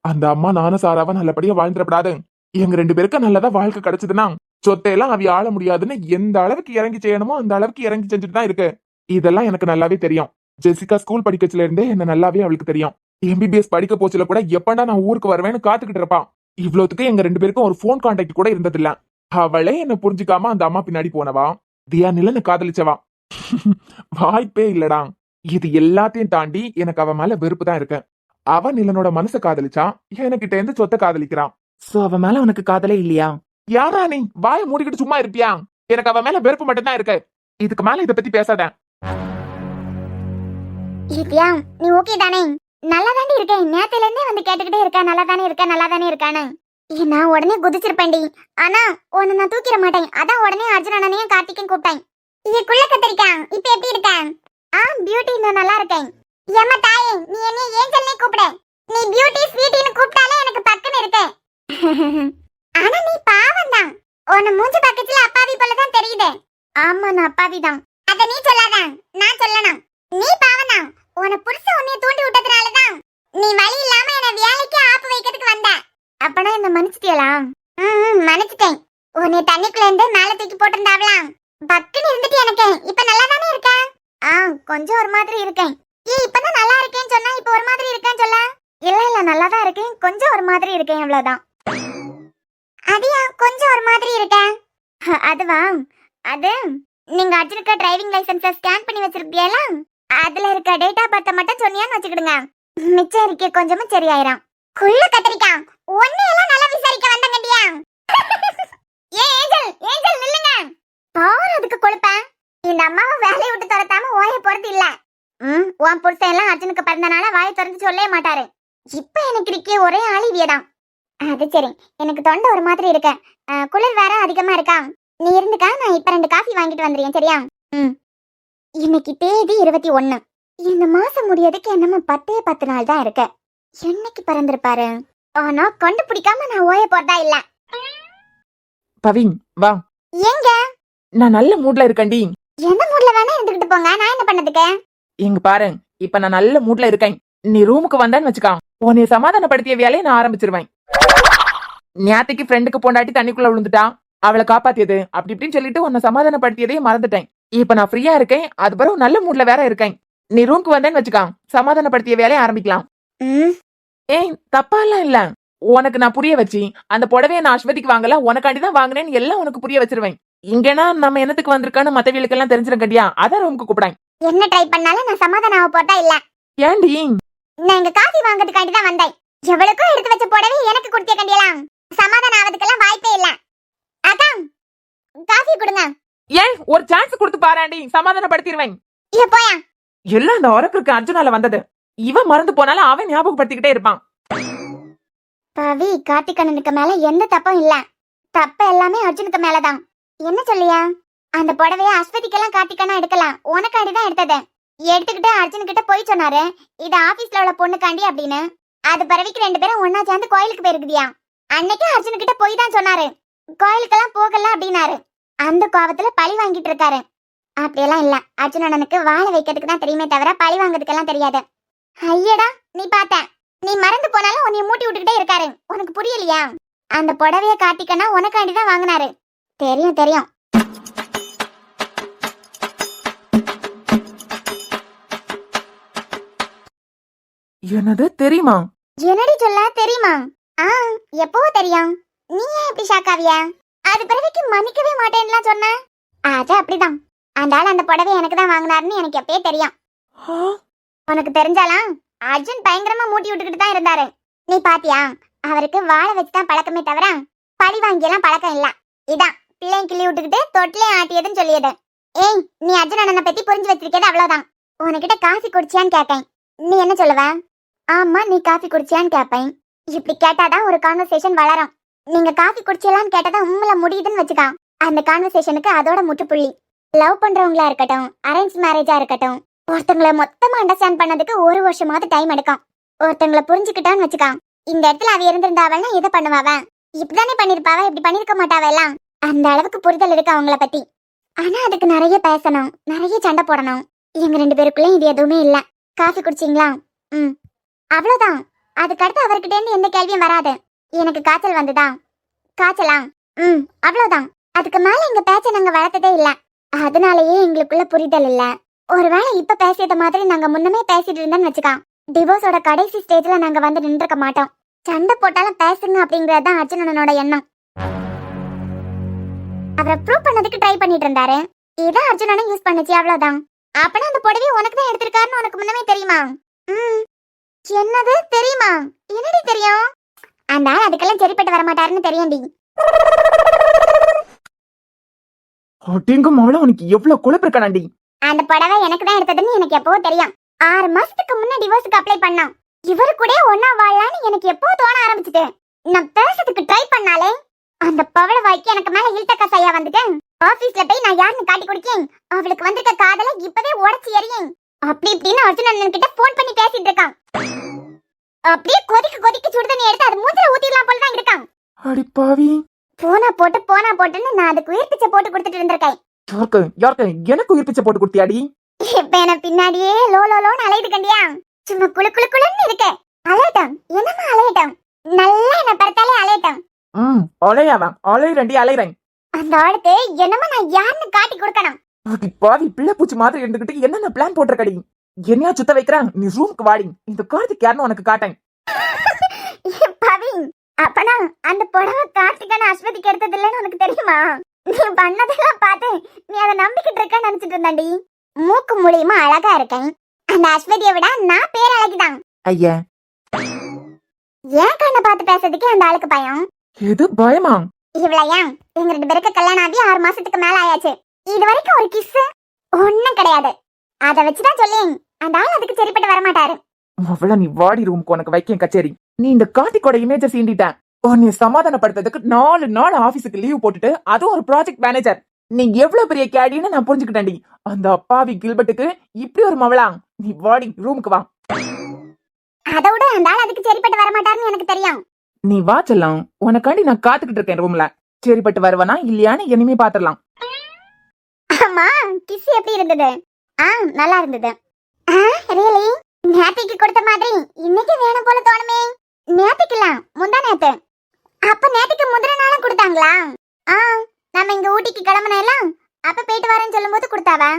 அந்த அம்மா நானும் சாராவா நல்லபடியா வாழ்ந்துடப்படாது. எங்க 2 பேருக்கும் நல்லதா வாழ்க்கை கிடைச்சதுன்னா சொத்தையெல்லாம் அவி ஆள முடியாதுன்னு எந்த அளவுக்கு இறங்கி செய்யணுமோ அந்த அளவுக்கு இறங்கி செஞ்சுட்டு தான் இருக்கு. இதெல்லாம் எனக்கு நல்லாவே தெரியும். ஜெசிகா ஸ்கூல் படிக்கச்சுல இருந்தே என்ன நல்லாவே அவளுக்கு தெரியும். MBBS படிக்க போச்சுல கூட எப்படா நான் ஊருக்கு வருவேன்னு காத்துக்கிட்டு இருப்பான். இவ்வளவுக்கு எங்க 2 பேருக்கும் ஒரு போன் கான்டாக்ட் கூட இருந்ததில்ல. அவளே என்ன புரிஞ்சுக்காம அந்த அம்மா பின்னாடி போனவா. தியா நிலன்னு காதலிச்சவா. வாய்ப்பே இல்லடா. இது எல்லாத்தையும் தாண்டி எனக்கு அவ மேல வெறுப்பு தான் இருக்கு. அவ நிலனோட மனசை காதலிச்சா, எனக்கிட்ட இருந்து சொத்தை காதலிக்கிறான். சோ அவ மேல உனக்கு காதலே இல்லையா? யாரா நீ? வாயை மூடிக்கிட்டு சும்மா இருப்பியா? எனக்கு அவ மேல வெறுப்பு மட்டும்தான் இருக்கு. இதுக்கு மேல இத பத்தி பேசாத. தியா, நீ ஓகே தானே? நல்லா தானே இருக்கேன். நேத்துல இருந்தே வந்து கேட்டுக்கிட்டே இருக்கா, நல்லா தானே இருக்கானு. நான் உடனே குதிச்சிருப்பேன்டி. ஆனா உன்னை நான் தூக்கிட மாட்டேன். அதான் உடனே அர்ஜுன் அண்ணனையும் கார்த்திகையும் கூப்பிட்டேன். குள்ள கத்திரிக்கா, இப்ப எப்படி இருக்க? பியூட்டி, நான் நல்லா இருக்கேன். ஏம்மா தாயே, நீ என்ன ஏஞ்சல்னே கூப்பிடு. நீ பியூட்டி ஸ்வீட்டின்னு கூப்பிட்டாலே எனக்கு பக்கன்னு இருக்கு. ஆனா நீ பாவம் தான். உன்னை மூஞ்சி பக்கத்துல அப்பாவி போல தான் தெரியுது. ஆமா, நான் அப்பாவி தான். அத நீ சொல்லாத, நான் சொல்லணும். நீ பாவம் தான். உன்னை புருஷன் உன்னைய தூண்டி விட்டதுனாலதான் நீ வழி இல்லாம என்ன வேலைக்கு ஆப்பு வைக்கிறதுக்கு வந்த. அப்பனா என்ன மன்னிச்சிட்டியலா? மன்னிச்சிட்டேன். உன்னை தண்ணிக்குள்ள இருந்து மேல தூக்கி போட்டிருந்தாவலாம். பக்குன்னு இருந்துட்டு எனக்கு இப்ப நல்லா தானே இருக்க? கொஞ்சம் ஒரு மாதிரி இருக்கேன். இப்பதான் நல்லா இருக்கேன்னு சொன்னா இப்ப ஒரு மாதிரி இருக்கேன்னு சொல்ல? இல்ல நல்லாதான் இருக்கேன், கொஞ்சம் ஒரு மாதிரி இருக்கேன், அவ்வளவுதான். அதியா கொஞ்சம் ஒரு மாதிரி இருக்கேன்? அதுவா, அது நீங்க அர்ஜுனுக்கு டிரைவிங் லைசன்ஸ ஸ்கேன் பண்ணி வச்சிருப்பீங்களா? அதுல இருக்க டேட்டா பர்த்தை மட்டும் சொன்னியான்னு வச்சுக்கிடுங்க, மிச்சம் இருக்க கொஞ்சமும் சரியாயிரும். குள்ள கத்திரிக்காய் ஒன்னையெல்லாம் நல்லா விசாரிக்க வந்தங்கண்டியா. ஏ ஏஞ்சல், ஏஞ்சல் நில்லுங்க. பாரு அதுக்கு கொழுப்பேன். இந்த அம்மாவை வேலையை விட்டு துரத்தாம ஓய போறது இல்ல. உன் புருஷன் எல்லாம் அர்ஜுனுக்கு பிறந்தனால வாயை திறந்து சொல்லவே மாட்டாரு. இப்ப எனக்கு இருக்கே ஒரே ஆளிவியதான். அது சரி, எனக்கு தொண்டை ஒரு மாதிரி இருக்க, குளிர் வேற அதிகமா இருக்கா. நீ இருந்துக்கா, நான் இப்ப 2 காஃபி வாங்கிட்டு வந்துடுறேன், சரியா? இன்னைக்கு தேதி 21. இந்த மாசம் முடியதுக்கு என்னமோ 10 நாள் தான் இருக்கு. என்னைக்கு பிறந்திருப்பாரு? ஆனா கண்டுபிடிக்காம நான் ஓய போறதா இல்ல. பவின் வா. எங்க? நான் நல்ல மூட்ல இருக்கேன்டி. எந்த மூட்ல வேணா இருந்துகிட்டு போங்க, நான் என்ன பண்ணதுக்கு? இங்க பாரு, இப்ப நான் நல்ல மூட்ல இருக்கேன். நீ ரூமுக்கு வந்தான்னு வச்சுக்கா, உன்னை சமாதானப்படுத்திய வேலையை நான் ஆரம்பிச்சிருவேன். ஞாத்திக்கு ஃப்ரெண்டுக்கு பொண்டாட்டி தண்ணிக்குள்ள விழுந்துட்டா, அவளை காப்பாத்தியது அப்படி இப்படின்னு சொல்லிட்டு உன்னை சமாதானப்படுத்தியதையே மறந்துட்டேன். இப்ப நான் ஃப்ரீயா இருக்கேன், அது பிறகு நல்ல மூட்ல வேற இருக்கேன். நீ ரூமுக்கு வந்தேன்னு வச்சுக்கா, சமாதானப்படுத்திய வேலையை ஆரம்பிக்கலாம். ஏய், தப்பா எல்லாம் இல்ல. உனக்கு நான் புரிய வச்சு அந்த புடவைய நான் அஸ்வதிக்கு வாங்கல, உனக்காண்டிதான் வாங்கினேன்னு எல்லாம் உனக்கு புரிய வச்சிருவேன். இங்கன்னா நம்ம என்னத்துக்கு வந்திருக்கான்னு மத்தவங்களுக்கு எல்லாம் தெரிஞ்சிருக்கண்டியா, அதான் ரூமுக்கு கூப்பிடாங்க. என்ன ட்ரை பண்ணாலும் நான் சமாதானம் ஆக போறதா இல்ல. ஏண்டி? நான் இங்க காஃபி வாங்குறதுக்காண்டி தான் வந்தேன். எவ்வளவுக்கும் எடுத்து வச்ச புடவை எனக்கு கொடுத்திய கண்டியலாம். சமாதானம் ஆவதுக்கெல்லாம் வாய்ப்பே இல்ல. அக்கா, காஃபி கொடுங்க. ஏன் ஒரு சான்ஸ் கொடுத்து பாராண்டி, சமாதானப்படுத்திடுவேன். இங்க போயா. எல்லாம் அந்த உரப்புக்கு அர்ஜுனால வந்தது. இவன் மறந்து போனாலும் அவன் ஞாபகப்படுத்திக்கிட்டே இருப்பான். பவி, கார்த்திகண்ணனுக்கு மேல எந்த தப்பும் இல்ல. தப்பு எல்லாமே அர்ஜுனுக்கு மேலதான். என்ன சொல்லியா? அந்த புடவைய அஸ்வதிக்கெல்லாம் கார்த்திகண்ணா எடுக்கலாம், உனக்காண்டிதான் எடுத்தது. எடுத்துக்கிட்டு அர்ஜுன்கிட்ட போய் சொன்னாரு, இது ஆபீஸ்ல உள்ள பொண்ணுக்காண்டி அப்படின்னு. அது பிறவிக்கு 2 பேரும் ஒன்னா சேர்ந்து கோயிலுக்கு போயிருக்குதியா. அன்னைக்கு அர்ஜுன்கிட்ட போய் தான் சொன்னாரு, கோயிலுக்கெல்லாம் போகல அப்படின்னாரு. அந்த கோவத்துல பழி வாங்கிட்டு இருக்காரு. அப்படியெல்லாம் இல்ல, அர்ஜுன் அண்ணனுக்கு வாழ வைக்கிறதுக்கு தான் தெரியுமே தவிர பழி வாங்குறதுக்கெல்லாம் தெரியாது. ஐயடா, நீ பார்த்த, நீ மறந்து போனாலும் உன்னைய மூட்டி விட்டுக்கிட்டே இருக்காரு. உனக்கு புரியலையா? அந்த புடவைய காட்டிக்கன்னா உனக்காண்டிதான் வாங்கினாரு. தெரியும் தெரியும். என்னது தெரியுமா? என்னடி சொல்ல தெரியுமா? எப்போ தெரியும்? நீ ஏன் இப்படி ஷாக்காவியா? அது பிறவிக்கு மன்னிக்கவே மாட்டேன்னுலாம் சொன்ன. அது அப்படிதான். அந்த ஆள் அந்த புடவை எனக்கு தான் வாங்கினாருன்னு எனக்கு எப்பயே தெரியும். உனக்கு தெரிஞ்சாலாம் அர்ஜுன் பயங்கரமா மூட்டி விட்டுக்கிட்டு தான் இருந்தாரு. நீ பாத்தியா? அவருக்கு வாழ வச்சுதான் பழக்கமே தவிர பழி வாங்கியெல்லாம் பழக்கம் இல்ல. இதான் பிள்ளையும் கிள்ளி விட்டுக்கிட்டு தொட்டிலே ஆட்டியதுன்னு சொல்லியது. ஏய், நீ அர்ஜுன் அண்ணனை பத்தி புரிஞ்சு வச்சிருக்கது அவ்வளவுதான். உனக்கிட்ட காஃபி குடிச்சியான்னு கேட்டேன், நீ என்ன சொல்லுவ? ஆமா, நீ காஃபி குடிச்சியான்னு கேட்பேன். இப்படி கேட்டாதான் ஒரு கான்வர்சேஷன் வளரும். நீங்க காஃபி குடிச்சலான்னு கேட்டதான் உண்மையில முடியுதுன்னு வச்சுக்கா, அந்த கான்வர்சேஷனுக்கு அதோட முற்றுப்புள்ளி. லவ் பண்றவங்களா இருக்கட்டும், அரேஞ்ச் மேரேஜா இருக்கட்டும், ஒருத்தங்களை மொத்தமா அண்டர்ஸ்டாண்ட் பண்ணதுக்கு 1 வருஷமாவது டைம் எடுக்கும். ஒருத்தங்களை புரிஞ்சுக்கிட்டான்னு வச்சுக்கா, இந்த இடத்துல அவ இருந்திருந்தாவல்னா எதை பண்ணுவாவ? இப்படிதானே பண்ணிருப்பாவ, இப்படி பண்ணிருக்க மாட்டாவ எல்லாம். அந்த அளவுக்கு புரிதல் இருக்கு அவங்கள பத்தி. ஆனா அதுக்கு நிறைய பேசணும், நிறைய சண்டை போடணும். எங்க 2 பேருக்குள்ளயும் இது எதுவுமே இல்ல. காஃபி குடிச்சிங்களா? அவ்வளவுதான். அதுக்கடுத்து அவர்கிட்ட இருந்து எந்த கேள்வியும் வராது. எனக்கு காய்ச்சல் வந்துதா? காய்ச்சலா? அவ்வளவுதான். அதுக்கு மேல எங்க பேச்ச நாங்க வளர்த்ததே இல்ல. அதனாலயே எங்களுக்குள்ள புரிதல் இல்ல. ஒருவேளை இப்ப பேசியத மாதிரி நாங்க முன்னமே பேசிட்டு இருந்தோம்னு வச்சுக்கா, டிவோர்ஸோட கடைசி ஸ்டேஜ்ல நாங்க வந்து நின்றுக்க மாட்டோம். சண்டை போட்டாலும் பேசுங்க அப்படிங்கறதுதான் அர்ஜுனனோட எண்ணம். அவரை ப்ரூவ் பண்ணதுக்கு ட்ரை பண்ணிட்டு இருந்தாரு. இதான் அர்ஜுனனும் யூஸ் பண்ணுச்சு, அவ்வளவுதான். அப்பனா அந்த புடவை உனக்கு தான் எடுத்திருக்காருன்னு உனக்கு முன்னமே தெரியுமா? என்னது தெரியுமா? என்னடி தெரியும்? அந்த ஆள் அதுக்கெல்லாம் சரிப்பட்டு வர மாட்டாருன்னு தெரியும்டி. அப்படிங்கும் அவள உனக்கு எவ்வளவு கொழுப்பு இருக்காண்டி. அந்த புடவை எனக்கு தான் எடுத்ததுன்னு எனக்கு எப்போ தெரியும். 6 மாசத்துக்கு முன்ன டிவோர்ஸ்க்கு அப்ளை பண்ணோம். இவரு கூட ஒன்னா வாழலான்னு எனக்கு எப்போ தோண ஆரம்பிச்சுது. நான் பேசுறதுக்கு ட்ரை பண்ணாலே அந்த பவள வாய்க்கு எனக்கு மேல இழுத்த கசையா வந்துட்டேன். ஆபீஸ்ல போய் நான் யாருன்னு காட்டி குடிக்கேன். அவளுக்கு வந்திருக்க காதல இப்பவே உடைச்சு எறியேன். அப்படி இப்படின்னு அர்ஜுன் அண்ணன் கிட்ட போன் பண்ணி பேசிட்டு இருக்கான். அப்படியே கொதிக்க சுடுதண்ணி எடுத்து அது மூஞ்சில ஊத்திடலாம் போலதான் இருக்கான். அடி பாவி. போனா போட்டுன்னு நான் அதுக்கு உயிர் பிச்சை போட்டு கொடுத்துட்டு இருந்திருக்கேன். யாருக்கு எனக்கு உயிர் பிச்சை போட்டு கொடுத்தியாடி? இப்ப என்ன பின்னாடியே லோலோன்னு அலையுது கண்டியா? சும்மா குளுன்னு இருக்கு. அலையட்டும், என்னமா அலையட்டும், நல்லா என்ன பரத்தாலே அலையட்டும். அலையாவன் அலையிறண்டி அலையிறேன். அந்த ஆளுக்கு என்னமா நான் யாருன்னு காட்டி கொடுக்கணும். அடி பாவி, பிள்ளை பூச்சி மாதிரி இருந்துகிட்டு என்னென்ன பிளான் போட்டிருக்கடி? என்னையா சுத்த வைக்கிறேன்? நீ ரூமுக்கு வாடி, இந்த கார்த்திக் யாருன்னு உனக்கு காட்டேன். பவி, அப்பனா அந்த புடவை கார்த்திகான அஸ்வதிக்கு எடுத்தது இல்லைன்னு உனக்கு தெரியுமா? நீ பண்ணதெல்லாம் பார்த்து நீ அதை நம்பிக்கிட்டு இருக்கன்னு நினைச்சிட்டு இருந்தாண்டி. மூக்கு மூலியமா அழகா இருக்கேன், அந்த அஸ்வதியை விட நான் பேர் அழகுதான். ஐயா, ஏன் கண்ணை பார்த்து பேசுறதுக்கே அந்த ஆளுக்கு பயம். எது பயமா? இவ்வளவு ஏன் எங்க 2 பேருக்கு கல்யாணம் ஆகி 6 மாசத்துக்கு மேல ஆயாச்சு. இது வரைக்கும் ஒரு கிஸ் ஒண்ணும் கிடையாது. அத வச்சுதான் சொல்லி அந்த ஆள் அதுக்கு சரிப்பட்டு வரமாட்டாரு. அவ்வளவு நீ வாடி ரூமுக்கு உனக்கு வைக்க கச்சேரி. நீ இந்த கார்த்திகோட இமேஜ சீண்டிட்ட. உன்னை சமாதானப்படுத்துறதுக்கு 4 நாள் ஆபீஸுக்கு லீவ் போட்டுட்டு அதுவும் ஒரு ப்ராஜெக்ட் மேனேஜர். நீ எவ்வளவு பெரிய கேடின்னு நான் புரிஞ்சுக்கிட்டேன்டி. அந்த அப்பாவி கில்பர்ட்டுக்கு இப்படி ஒரு மவளா? நீ வாடி ரூமுக்கு வா. அதோட அந்த ஆள் அதுக்கு சரிப்பட்டு வரமாட்டாருன்னு எனக்கு தெரியும். நீ வா செல்லம், உனக்காண்டி நான் காத்துக்கிட்டு இருக்கேன் ரூம்ல. சரிப்பட்டு வருவனா இல்லையான்னு இனிமே பாத்துடலாம். ஆமா, கிஸ் எப்படி இருந்தது? நல்லா இருந்தது. ரியலி? நேத்திக்கு கொடுத்த மாதிரி இன்னைக்கு வேணும் போல தோணுமே. நேத்திக்கலாம் முந்தா நேத்து. அப்ப நேத்திக்கு முந்தின நாளும் கொடுத்தாங்களா? நம்ம இங்க ஊட்டிக்கு கிளம்புனேலாம் அப்ப போயிட்டு வரேன்னு சொல்லும் போது கொடுத்தாவா?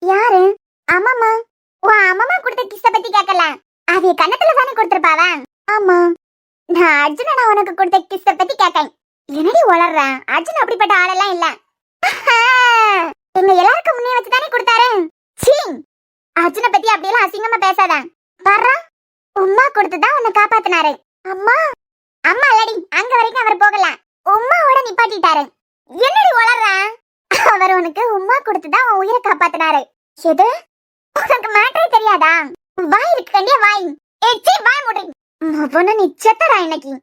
யாரு? அம்மாமா. உன் அம்மாமா கொடுத்த கிஸ்ஸ பத்தி கேட்கல. அது கண்ணத்துல தானே கொடுத்திருப்பாவ? ஆமா. நான் அர்ஜுன உனக்கு கொடுத்த கிஸ்ஸ பத்தி கேட்டேன். என்னடி வளர்ற? அர்ஜுன் அப்படிப்பட்ட ஆளெல்லாம் இல்ல. எங்க எல்லாருக்கும் முன்னே வச்சுதானே கொடுத்தாரு. சீ, அர்ஜுனை பத்தி அப்படியெல்லாம் அசிங்கமா பேசாத. பாரு, உம்மா கொடுத்துதான் உன்னை காப்பாத்தினாரு. அம்மா அம்மா இல்லடி, அங்க வரைக்கும் அவர் போகல, உம்மாவோட நிப்பாட்டிட்டாரு. என்னடி வளர்ற? அவர் உனக்கு உம்மா கொடுத்துதான் உன் உயிரை காப்பாத்தினாரு. எது? உனக்கு மேட்டரே தெரியாதா? வாய் இருக்கு கண்டியா வாய். ஏச்சி வாய் மூடி. பொண்ணு நீ செத்தடா இன்னைக்கு.